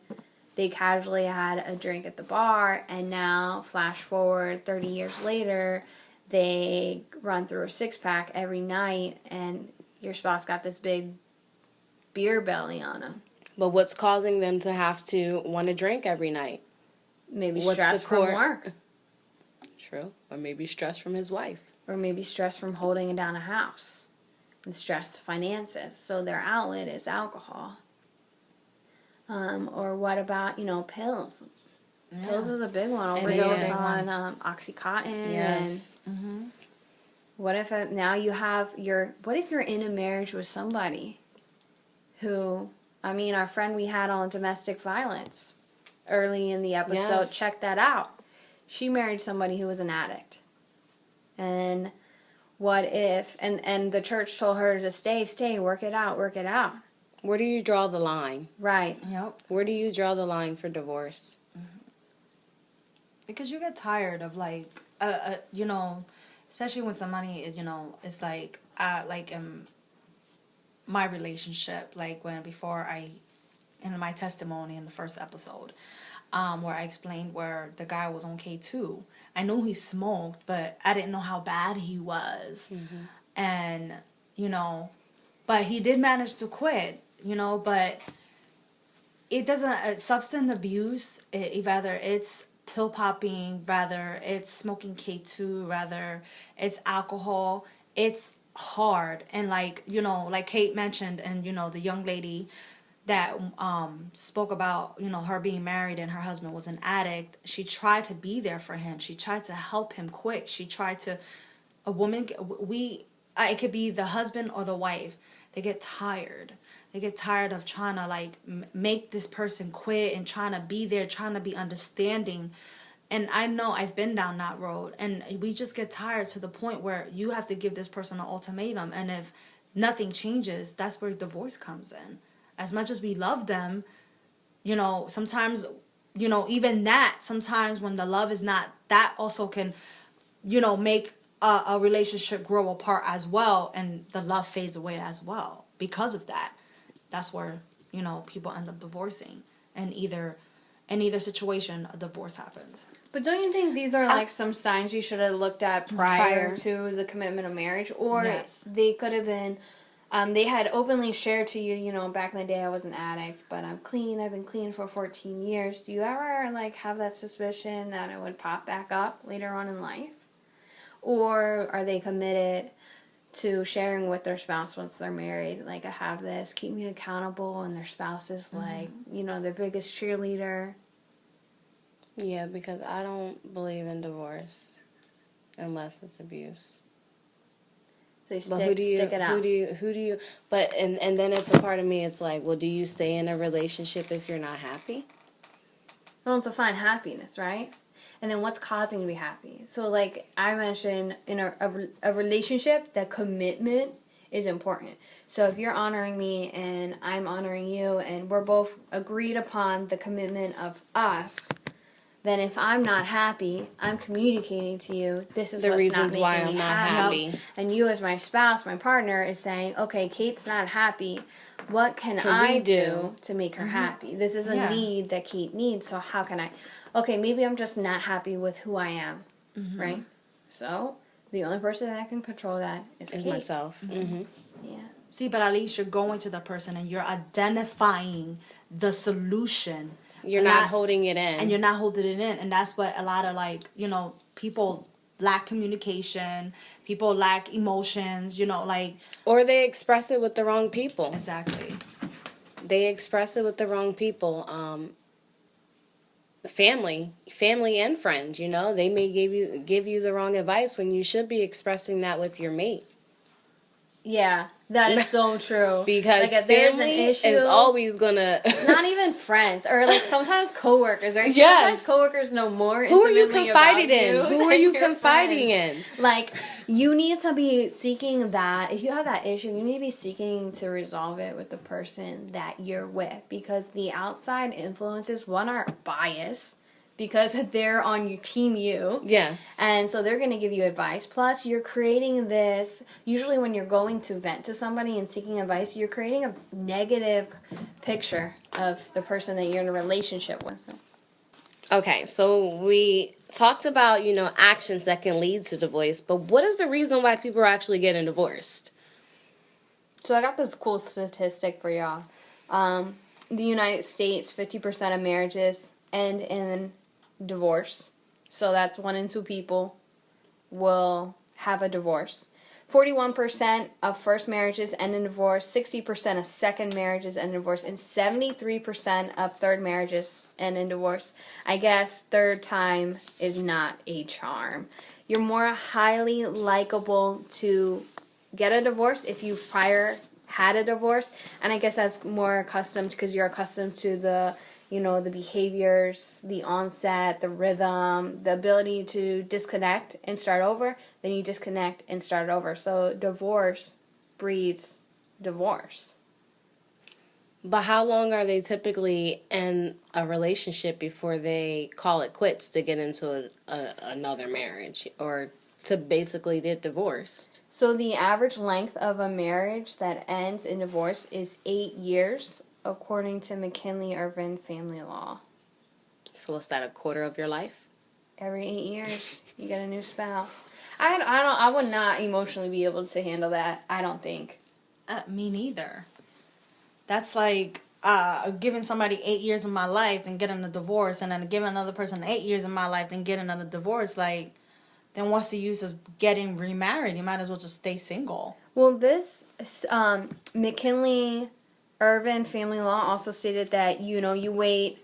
they casually had a drink at the bar, and now, flash forward 30 years later, they run through a six-pack every night, and your spouse got this big beer belly on them. But what's causing them to have to want to drink every night? Maybe What's stress the from core- work. True. Or maybe stress from his wife. Or maybe stress from holding down a house. And stress finances. So their outlet is alcohol. Or what about, pills? Yeah. Pills is a big one. It is a Overdose big on Oxycontin. Yes. And what if now you have what if you're in a marriage with somebody who, our friend we had on domestic violence early in the episode, Yes. check that out. She married somebody who was an addict. And what if, and the church told her to stay, work it out. Where do you draw the line? Right. Yep. Where do you draw the line for divorce? Because you get tired of like, you know, especially when somebody, you know, is like in my relationship, like when before in my testimony in the first episode, where I explained where the guy was on K2. I knew he smoked, but I didn't know how bad he was. And, you know, but he did manage to quit, you know, but it doesn't, substance abuse, rather it's pill popping, rather it's smoking K2, rather it's alcohol, it's hard. And like, you know, like Kate mentioned, and, you know, the young lady that spoke about, you know, her being married and her husband was an addict, she tried to be there for him. She tried to help him quit. She tried to, a woman, it could be the husband or the wife. They get tired. They get tired of trying to like make this person quit and trying to be there, trying to be understanding. And I know I've been down that road, and we just get tired to the point where you have to give this person an ultimatum. And if nothing changes, that's where divorce comes in. As much as we love them, you know, sometimes, you know, even that, sometimes when the love is not, that also can, you know, make a relationship grow apart as well, and the love fades away as well because of that. That's where, you know, people end up divorcing, and in either situation a divorce happens. But don't you think these are like some signs you should have looked at prior to the commitment of marriage? Or Yes. they could have been, they had openly shared to you, you know, back in the day I was an addict, but I'm clean. I've been clean for 14 years. Do you ever like have that suspicion that it would pop back up later on in life? Or are they committed to sharing with their spouse once they're married? Like, I have this, keep me accountable, and their spouse is like, you know, their biggest cheerleader. Yeah, because I don't believe in divorce unless it's abuse. So you But stick it out. who do you, but, and then it's a part of me, it's like, well, do you stay in a relationship if you're not happy? Well, to find happiness, right? And then what's causing you to be happy? So, like I mentioned, in a relationship, that commitment is important. So if you're honoring me and I'm honoring you, and we're both agreed upon the commitment of us, then if I'm not happy, I'm communicating to you, this is The what's reasons not why making I'm me not happy. happy. And you as my spouse, my partner, is saying, okay, Kate's not happy. What can I we do do to make her happy? This is a Yeah. need that Kate needs, so how can I? Okay, maybe I'm just not happy with who I am, right? So the only person that can control that is Is Kate. myself. Yeah. See, but at least you're going to the person and you're identifying the solution. You're And not that- holding it in. and you're not holding it in. And that's what a lot of, like, you know, people lack communication, people lack emotions, you know, like. Or they express it with the wrong people. Exactly. They express it with the wrong people. Family and friends, you know, they may give you the wrong advice when you should be expressing that with your mate. Yeah, that is so true. Because like, if there's an family issue, is always gonna not even friends, or like sometimes coworkers, right? Yes. Sometimes coworkers know more. Who are you intimately confiding about in? you Who are than you your confiding friends. in? Like, you need to be seeking that. If you have that issue, you need to be seeking to resolve it with the person that you're with, because the outside influences, one, are biased because they're on your team you. Yes. And so they're going to give you advice. Plus, you're creating this, usually when you're going to vent to somebody and seeking advice, you're creating a negative picture of the person that you're in a relationship with. So. Okay, so we talked about, you know, actions that can lead to divorce, but what is the reason why people are actually getting divorced? So I got this cool statistic for y'all. The United States, 50% of marriages end in divorce. So that's 1 in 2 people will have a divorce. 41% of first marriages end in divorce, 60% of second marriages end in divorce, and 73% of third marriages end in divorce. I guess third time is not a charm. You're more highly likable to get a divorce if you've prior had a divorce, and I guess that's more accustomed because you're accustomed to the, you know, the behaviors, the onset, the rhythm, the ability to disconnect and start over. Then you disconnect and start over. So divorce breeds divorce. But how long are they typically in a relationship before they call it quits to get into another marriage or to basically get divorced? So the average length of a marriage that ends in divorce is 8 years, according to McKinley-Irvin family law. So what's that, a quarter of your life? Every 8 years, you get a new spouse. I would not emotionally be able to handle that. I don't think. Me neither. That's like giving somebody 8 years of my life and getting a divorce, and then giving another person 8 years of my life and getting another divorce. Like, then what's the use of getting remarried? You might as well just stay single. Well, this McKinley-Irvin family law also stated that, you know, you wait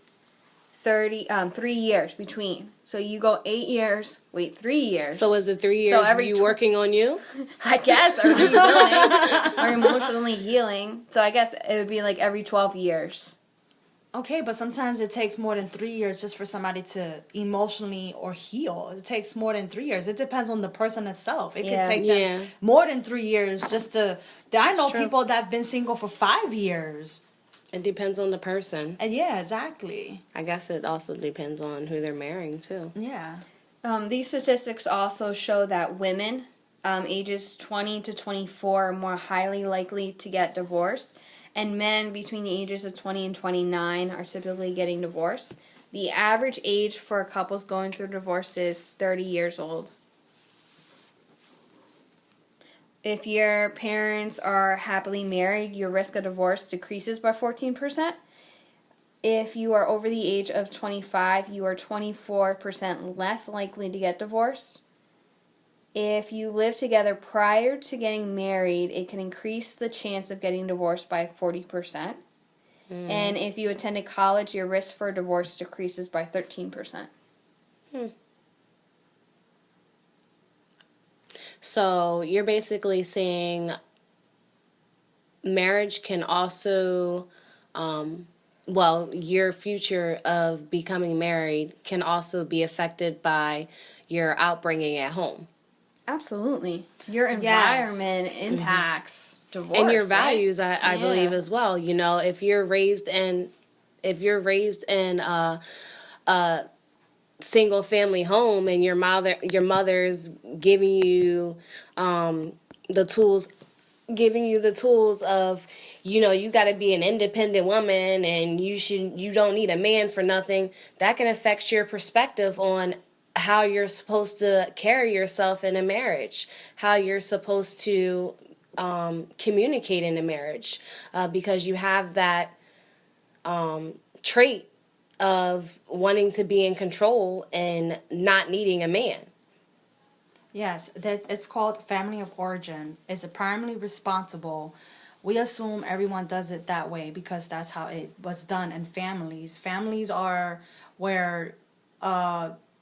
3 years between. So you go 8 years, wait 3 years. So is it 3 years you working on you? I guess, or rebuilding, or emotionally healing. So I guess it would be like every 12 years. Okay, but sometimes it takes more than 3 years just for somebody to emotionally or heal. It takes more than 3 years. It depends on the person itself. It could take them more than 3 years just to... I know people that have been single for 5 years. It depends on the person. And yeah, exactly. I guess it also depends on who they're marrying, too. Yeah. These statistics also show that women ages 20 to 24 are more highly likely to get divorced, and men between the ages of 20 and 29 are typically getting divorced. The average age for couples going through divorce is 30 years old. If your parents are happily married, your risk of divorce decreases by 14%. If you are over the age of 25, you are 24% less likely to get divorced. If you live together prior to getting married, it can increase the chance of getting divorced by 40%. And if you attended college, your risk for divorce decreases by 13%. So you're basically saying marriage can also, your future of becoming married can also be affected by your outbringing at home. Absolutely. Your environment impacts divorce. And your values, right? I believe, as well. You know, if you're raised in a single family home and your mother's giving you the tools of, you know, you got to be an independent woman and you don't need a man for nothing, that can affect your perspective on how you're supposed to carry yourself in a marriage, how you're supposed to communicate in a marriage, because you have that trait of wanting to be in control and not needing a man. Yes, that it's called family of origin. It's primarily responsible. We assume everyone does it that way because that's how it was done in families. Families are where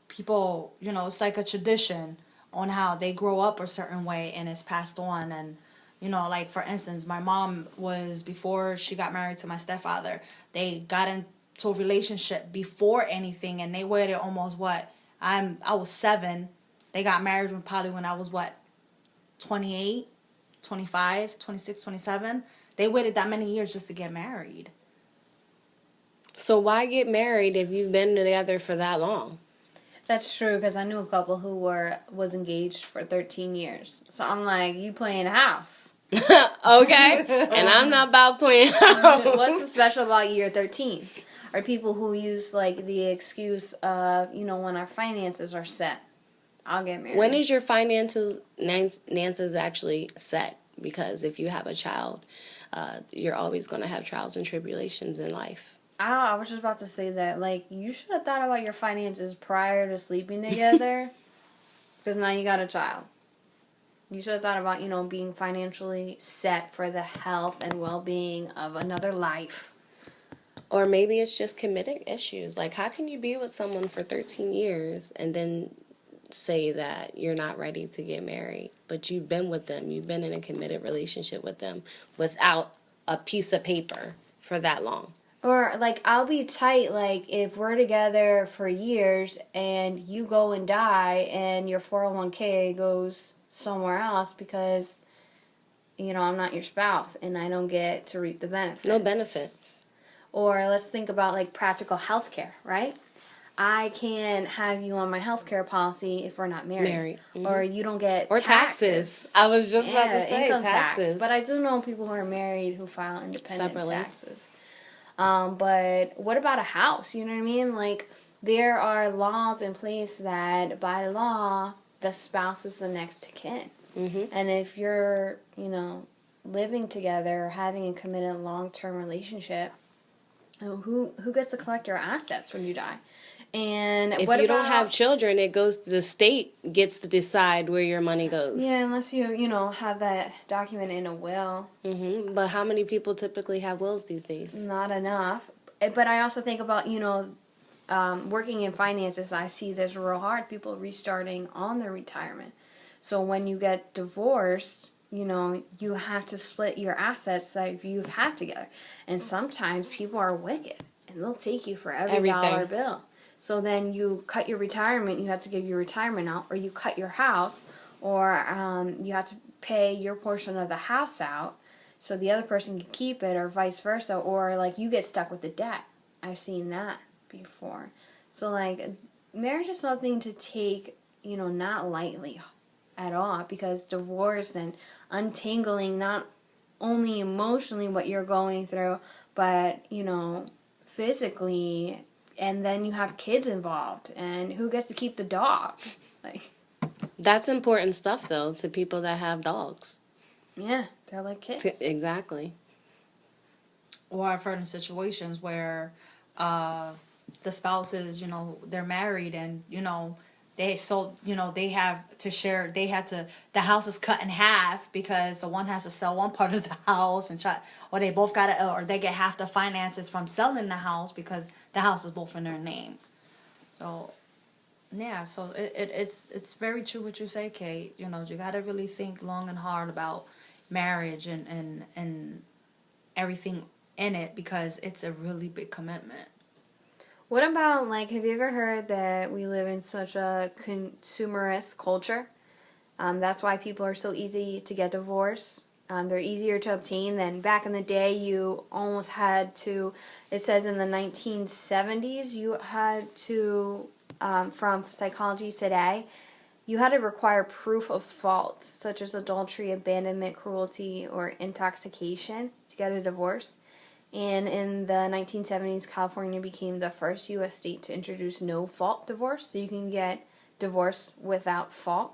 people, you know, it's like a tradition on how they grow up a certain way and it's passed on. And, you know, like for instance, my mom was, before she got married to my stepfather, they got into a relationship before anything, and they waited almost I was 7. They got married when I was 28, 25, 26, 27. They waited that many years just to get married. So why get married if you've been together for that long? That's true, because I knew a couple who was engaged for 13 years. So I'm like, you playing house. Okay? And I'm not about playing house. What's so special about year 13? Or people who use like the excuse of, you know, when our finances are set, I'll get married. When is your finances actually set? Because if you have a child, you're always going to have trials and tribulations in life. I was just about to say that, like, you should have thought about your finances prior to sleeping together, because now you got a child. You should have thought about, you know, being financially set for the health and well-being of another life. Or maybe it's just committing issues. Like, how can you be with someone for 13 years and then say that you're not ready to get married, but you've been with them, you've been in a committed relationship with them without a piece of paper for that long. Or like I'll be tight like if we're together for years and you go and die and your 401k goes somewhere else because I'm not your spouse and I don't get to reap the benefits. No benefits. Or let's think about like practical health care, right? I can't have you on my health care policy if we're not married. Mm-hmm. Or you don't get or taxes. I was just about to say income taxes. tax. But I do know people who are married who file independent Separately. taxes. But what about a house? You know what I mean? Like there are laws in place that by law the spouse is the next to kin. Mm-hmm. And if you're, living together or having a committed long-term relationship, who gets to collect your assets when you die? And if what you about, don't have children, it goes to the state gets to decide where your money goes. Yeah, unless you have that document in a will. Mm-hmm. But how many people typically have wills these days? Not enough. But I also think about, working in finances, I see this real hard, people restarting on their retirement. So when you get divorced, you have to split your assets that you've had together. And sometimes people are wicked, and they'll take you for every Everything. dollar bill. So then you cut your retirement, you have to give your retirement out, or you cut your house, or you have to pay your portion of the house out so the other person can keep it, or vice versa, or like you get stuck with the debt. I've seen that before. So like marriage is something to take, not lightly at all, because divorce and untangling not only emotionally what you're going through, but physically, and then you have kids involved, and who gets to keep the dog? Like That's important stuff, though, to people that have dogs. yeah, they're like kids. Exactly. Or I've heard in situations where the spouses, they're married and, they have to share, the house is cut in half because the one has to sell one part of the house or they both or they get half the finances from selling the house because the house is both in their name. So, yeah, so it's very true what you say, Kate. You got to really think long and hard about marriage and everything in it because it's a really big commitment. What about, have you ever heard that we live in such a consumerist culture? That's why people are so easy to get divorced. They're easier to obtain than back in the day. You almost had to, it says in the 1970s, you had to, from Psychology Today, you had to require proof of fault, such as adultery, abandonment, cruelty, or intoxication to get a divorce. And in the 1970s, California became the first U.S. state to introduce no-fault divorce, so you can get divorced without fault.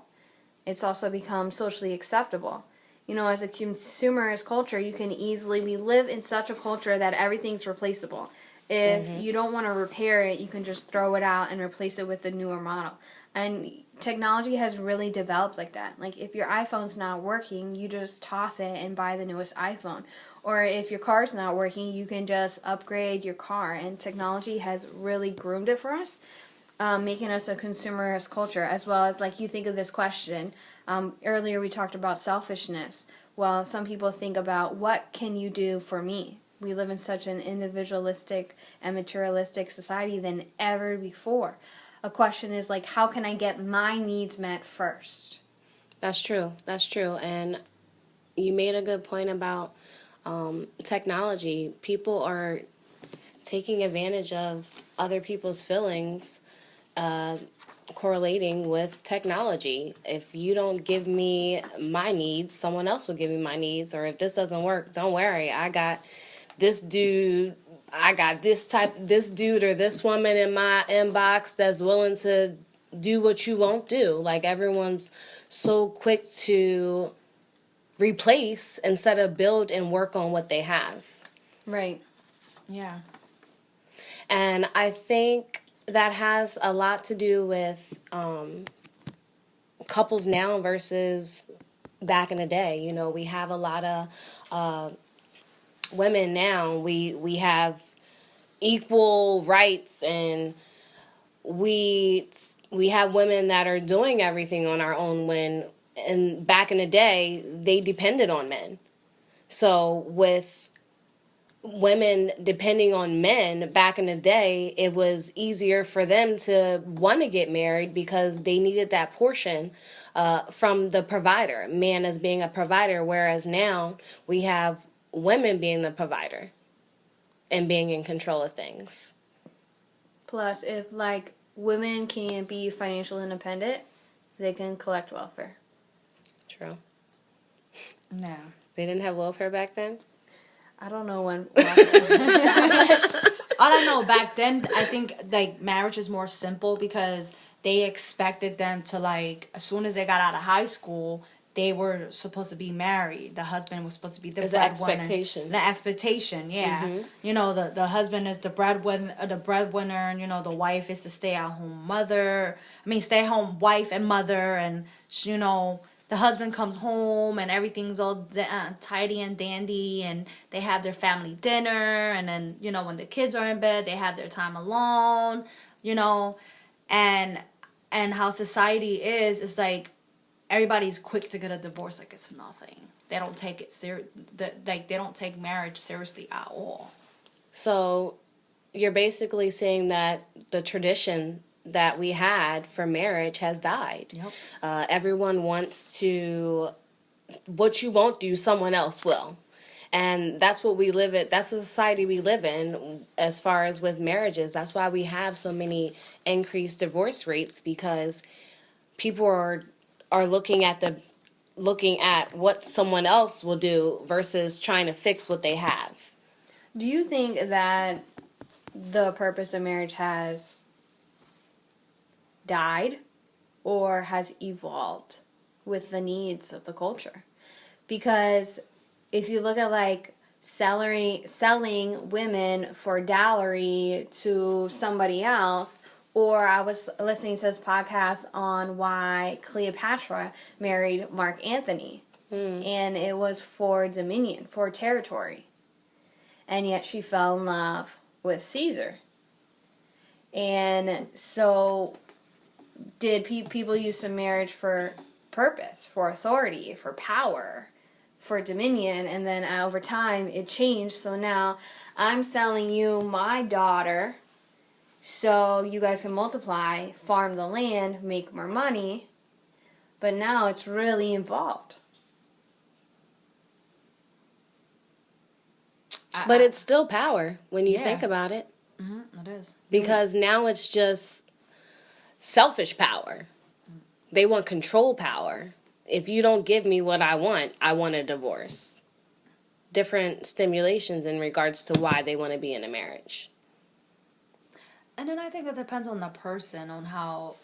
It's also become socially acceptable. As a consumerist culture, you can we live in such a culture that everything's replaceable. If you don't want to repair it, you can just throw it out and replace it with a newer model. And technology has really developed like that. Like if your iPhone's not working, you just toss it and buy the newest iPhone. Or if your car's not working, you can just upgrade your car. And technology has really groomed it for us, making us a consumerist culture. As well as, you think of this question. Earlier we talked about selfishness. Well, some people think about, what can you do for me? We live in such an individualistic and materialistic society than ever before. A question is, how can I get my needs met first? That's true. And you made a good point about technology. People are taking advantage of other people's feelings, correlating with technology. If you don't give me my needs, someone else will give me my needs. Or if this doesn't work, don't worry, I got this dude this dude or this woman in my inbox that's willing to do what you won't do. Everyone's so quick to replace instead of build and work on what they have. Right. Yeah. And I think that has a lot to do with couples now versus back in the day. We have a lot of women now. We have equal rights and we have women that are doing everything on our own when, and back in the day, they depended on men. So with women depending on men back in the day, it was easier for them to want to get married because they needed that portion from the provider, man as being a provider, whereas now we have women being the provider and being in control of things. Plus, if like women can be financially independent, they can collect welfare. True. No. They didn't have welfare back then? I don't know when welfare was established. All I know back then, I think like marriage is more simple because they expected them to, like, as soon as they got out of high school, they were supposed to be married. The husband was supposed to be the It's an breadwinner. expectation. The expectation, yeah. You know, the husband is the breadwinner, and you know the wife is the stay-at-home mother. I mean, stay-at-home wife and mother, and you know. The husband comes home and everything's all tidy and dandy, and they have their family dinner, and then, you know, when the kids are in bed, they have their time alone, you know, and how society is like everybody's quick to get a divorce like it's nothing. They don't take it they don't take marriage seriously at all. So you're basically saying that the tradition that we had for marriage has died. Yep. Everyone wants to, what you won't do, someone else will. And that's what we live in. That's the society we live in as far as with marriages. That's why we have so many increased divorce rates, because people are looking at what someone else will do versus trying to fix what they have. Do you think that the purpose of marriage has died or has evolved with the needs of the culture? Because if you look at like selling women for dowry to somebody else, or I was listening to this podcast on why Cleopatra married Mark Antony, and it was for dominion, for territory, and yet she fell in love with Caesar. And so did people use the marriage for purpose, for authority, for power, for dominion, and then over time it changed. So now I'm selling you my daughter so you guys can multiply, farm the land, make more money, but now it's really involved. But it's still power when you Yeah. think about it. It is. Because now it's just selfish power. They want control power. If you don't give me what I want a divorce. Different stimulations in regards to why they want to be in a marriage. And then I think it depends on the person, on how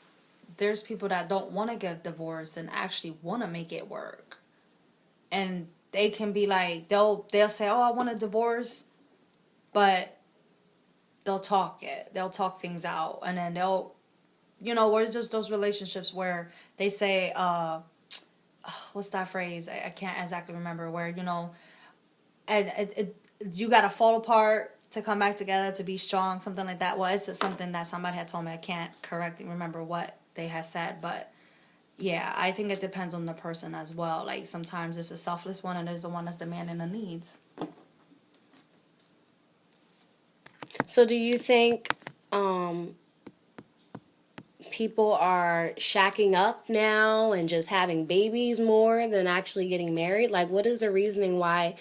there's people that don't want to get divorced and actually want to make it work. And they can be like, they'll say, oh, I want a divorce, but they'll talk it. They'll talk things out. And then they'll, you know, where's just those relationships where they say, what's that phrase? I can't exactly remember, where, you know, and you got to fall apart to come back together to be strong, something like that. Well, it's something that somebody had told me. I can't correctly remember what they had said, but yeah, I think it depends on the person as well. Like, sometimes it's a selfless one and there's the one that's demanding the needs. So do you think people are shacking up now and just having babies more than actually getting married? Like, what is the reasoning why?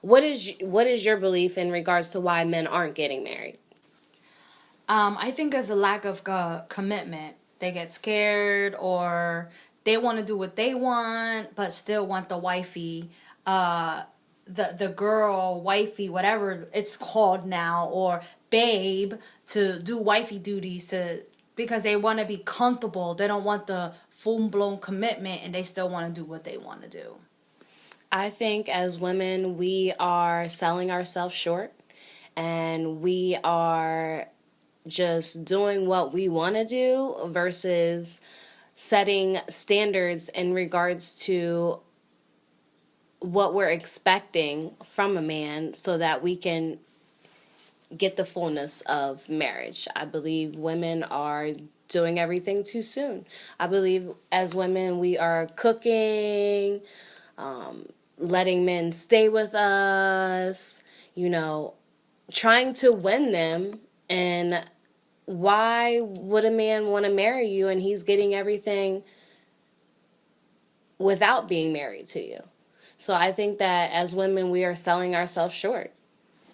What is your belief in regards to why men aren't getting married? I think there's a lack of commitment. They get scared, or they want to do what they want, but still want the wifey, the girl, wifey, whatever it's called now, or babe, to do wifey duties, because they want to be comfortable. They don't want the full-blown commitment, and they still want to do what they want to do. I think as women, we are selling ourselves short, and we are just doing what we want to do versus setting standards in regards to what we're expecting from a man, so that we can get the fullness of marriage. I believe women are doing everything too soon. I believe as women we are cooking, letting men stay with us, trying to win them. And why would a man want to marry you and he's getting everything without being married to you? So I think that as women we are selling ourselves short.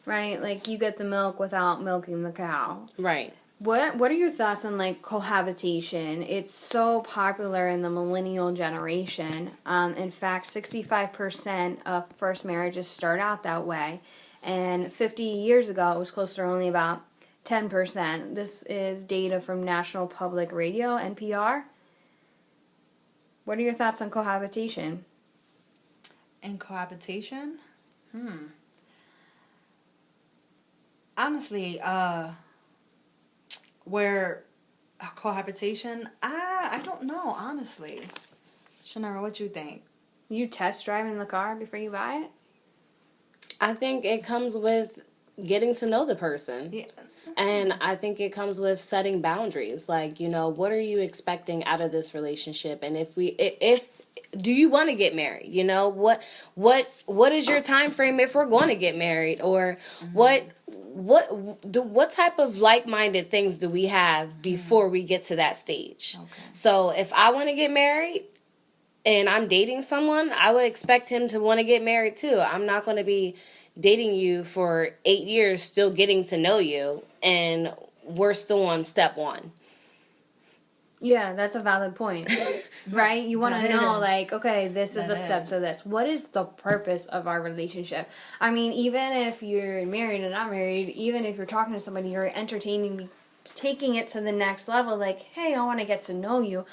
Right? Like you get the milk without milking the cow. Right. What are your thoughts on like cohabitation? It's so popular in the millennial generation. In fact, 65% of first marriages start out that way, and 50 years ago it was closer to only about 10%. This is data from National Public Radio, NPR. What are your thoughts on cohabitation? And cohabitation? Honestly, where cohabitation, I don't know, honestly. Shannara, what you think? You test driving the car before you buy it? I think it comes with getting to know the person. Yeah. And I think it comes with setting boundaries. Like, what are you expecting out of this relationship? And if do you want to get married? What is your time frame if we're going to get married? Or what type of like-minded things do we have before we get to that stage? Okay. So if I want to get married and I'm dating someone, I would expect him to want to get married too. I'm not going to be dating you for 8 years, still getting to know you, and we're still on step 1. Yeah, that's a valid point, right? You want to know, like, okay, this is a step to this. What is the purpose of our relationship? I mean, even if you're married and not married, even if you're talking to somebody, you're entertaining, taking it to the next level, like, hey, I want to get to know you.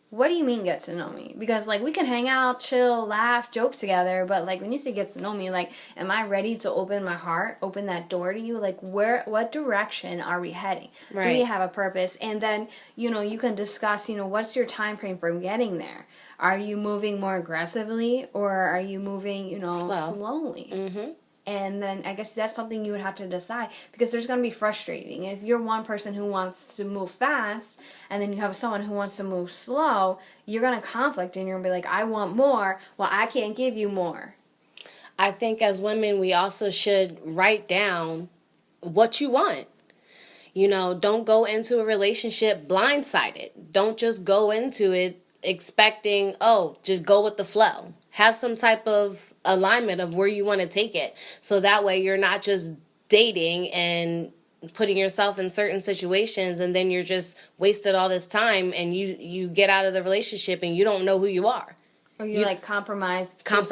What do you mean get to know me? Because, like, we can hang out, chill, laugh, joke together, but, like, when you say get to know me, like, am I ready to open my heart, open that door to you? Like, what direction are we heading? Right. Do we have a purpose? And then, you can discuss, what's your time frame for getting there? Are you moving more aggressively, or are you moving, slowly? Mm-hmm. And then I guess that's something you would have to decide, because there's going to be frustrating. If you're one person who wants to move fast and then you have someone who wants to move slow, you're going to conflict and you're going to be like, I want more. Well, I can't give you more. I think as women, we also should write down what you want. Don't go into a relationship blindsided. Don't just go into it expecting, just go with the flow. Have some type of alignment of where you want to take it. So that way you're not just dating and putting yourself in certain situations and then you're just wasted all this time and you get out of the relationship and you don't know who you are. Or you like compromise your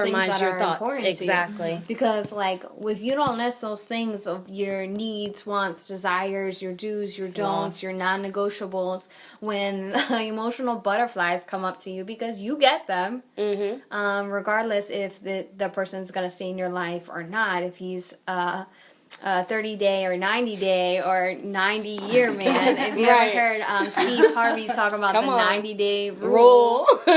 thoughts. Important exactly. to you. Because like if you don't list those things of your needs, wants, desires, your do's, your don'ts, your non-negotiables, when emotional butterflies come up to you, because you get them, regardless if the person's gonna stay in your life or not, if he's 30-day or 90-day or 90-year man. If you ever heard Steve Harvey talk about the 90-day rule, I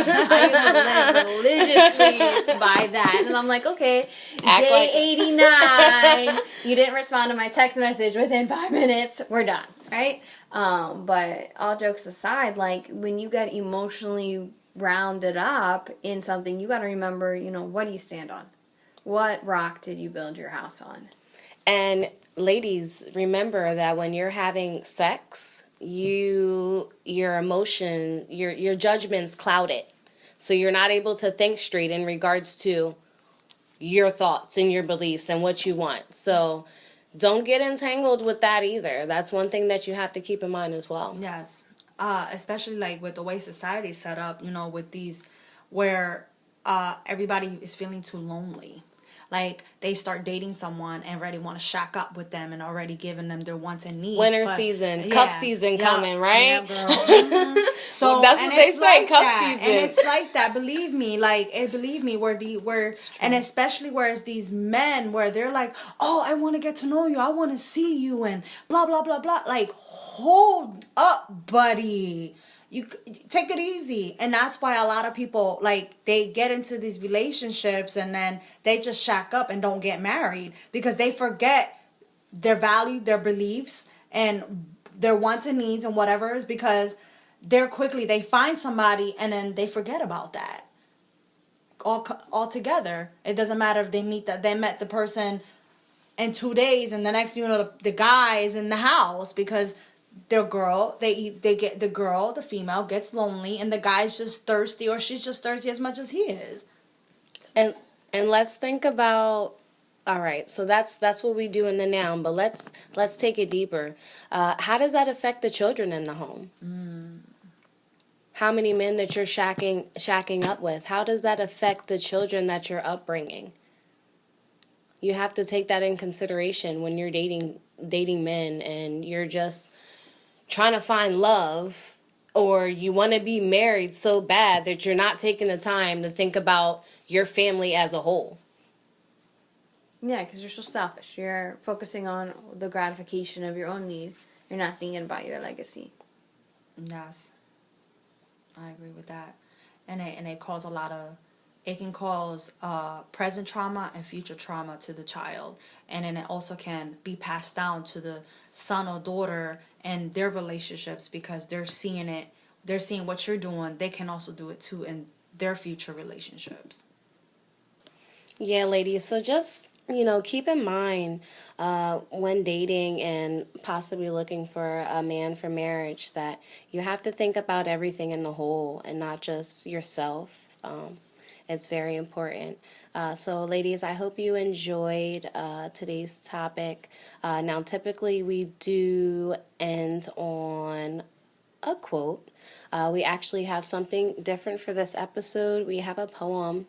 used to live religiously by that. And I'm like, okay, day 89, you didn't respond to my text message within 5 minutes, we're done, right? But all jokes aside, like when you get emotionally rounded up in something, you got to remember, what do you stand on? What rock did you build your house on? And ladies, remember that when you're having sex, your emotion, your judgment's clouded. So you're not able to think straight in regards to your thoughts and your beliefs and what you want. So don't get entangled with that either. That's one thing that you have to keep in mind as well. Yes. Especially like with the way society's set up, with these where everybody is feeling too lonely. Like, they start dating someone and already want to shack up with them and already giving them their wants and needs. Winter season, cuff season coming, right? Yeah, girl. So that's what they say, like cuff that. season. And it's like that. Believe me, and especially whereas these men where they're like, oh, I want to get to know you, I want to see you, and blah blah blah blah. Like, hold up, buddy. You take it easy. And that's why a lot of people, like, they get into these relationships and then they just shack up and don't get married because they forget their value, their beliefs, and their wants and needs and whatever, is because they find somebody and then they forget about that altogether. It doesn't matter if they met the person in 2 days, and the next the guy is in the house because the female gets lonely, and the guy's just thirsty, or she's just thirsty as much as he is. And let's think about, all right, so that's what we do in the noun, but let's take it deeper. How does that affect the children in the home? How many men that you're shacking up with? How does that affect the children that you're upbringing? You have to take that in consideration when you're dating men and you're just trying to find love, or you want to be married so bad that you're not taking the time to think about your family as a whole. Yeah, because you're so selfish. You're focusing on the gratification of your own need. You're not thinking about your legacy. Yes, I agree with that. And it can cause present trauma and future trauma to the child. And then it also can be passed down to the son or daughter and their relationships, because they're seeing what you're doing. They can also do it too in their future relationships. Yeah, ladies, so just, keep in mind when dating and possibly looking for a man for marriage, that you have to think about everything in the whole and not just yourself. It's very important. So, ladies, I hope you enjoyed today's topic. Now, typically we do end on a quote. We actually have something different for this episode. We have a poem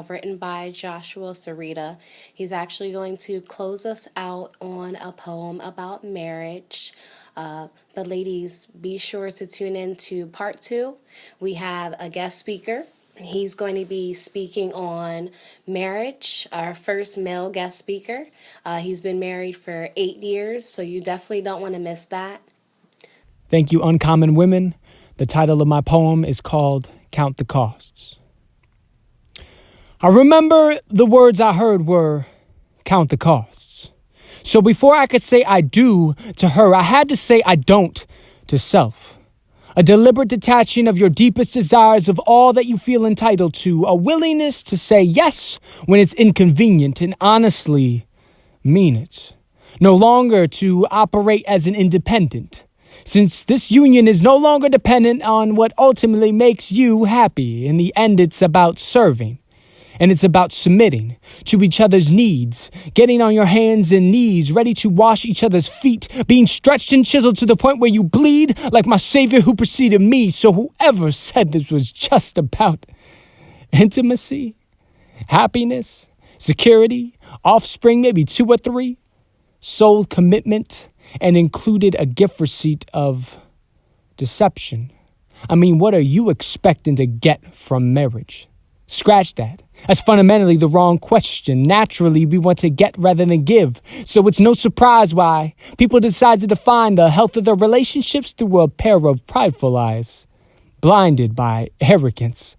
written by Joshua Sarita. He's actually going to close us out on a poem about marriage. But ladies, be sure to tune in to part 2. We have a guest speaker. He's going to be speaking on marriage, our first male guest speaker. He's been married for 8 years, so you definitely don't want to miss that. Thank you, Uncommon Women. The title of my poem is called Count the Costs. I remember the words I heard were, count the costs. So before I could say I do to her, I had to say I don't to self. A deliberate detaching of your deepest desires of all that you feel entitled to. A willingness to say yes when it's inconvenient and honestly mean it. No longer to operate as an independent. Since this union is no longer dependent on what ultimately makes you happy. In the end, it's about serving. And it's about submitting to each other's needs, getting on your hands and knees, ready to wash each other's feet, being stretched and chiseled to the point where you bleed like my Savior who preceded me. So whoever said this was just about intimacy, happiness, security, offspring, maybe 2 or 3, soul commitment, and included a gift receipt of deception. I mean, what are you expecting to get from marriage? Scratch that. That's fundamentally the wrong question. Naturally, we want to get rather than give. So it's no surprise why people decide to define the health of their relationships through a pair of prideful eyes. Blinded by arrogance.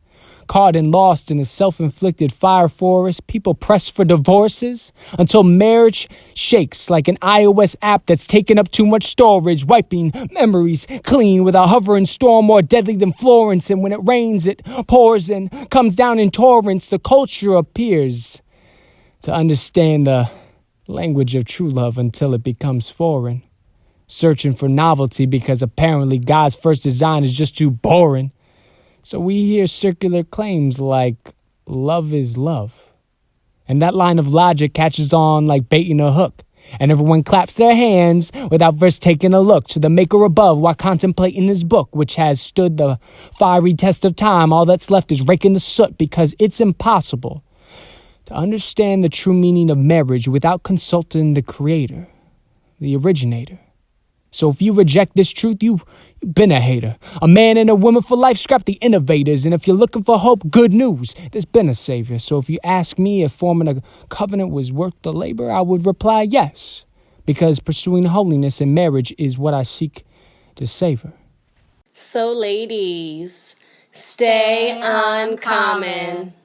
Caught and lost in a self-inflicted fire forest, people press for divorces until marriage shakes like an iOS app that's taken up too much storage, wiping memories clean with a hovering storm more deadly than Florence. And when it rains, it pours and comes down in torrents. The culture appears to understand the language of true love until it becomes foreign. Searching for novelty because apparently God's first design is just too boring. So we hear circular claims like, love is love. And that line of logic catches on like baiting a hook. And everyone claps their hands without first taking a look to the maker above while contemplating his book, which has stood the fiery test of time. All that's left is raking the soot because it's impossible to understand the true meaning of marriage without consulting the creator, the originator. So if you reject this truth, you've been a hater. A man and a woman for life, scrap the innovators. And if you're looking for hope, good news, there's been a savior. So if you ask me if forming a covenant was worth the labor, I would reply yes. Because pursuing holiness in marriage is what I seek to savor. So ladies, stay uncommon.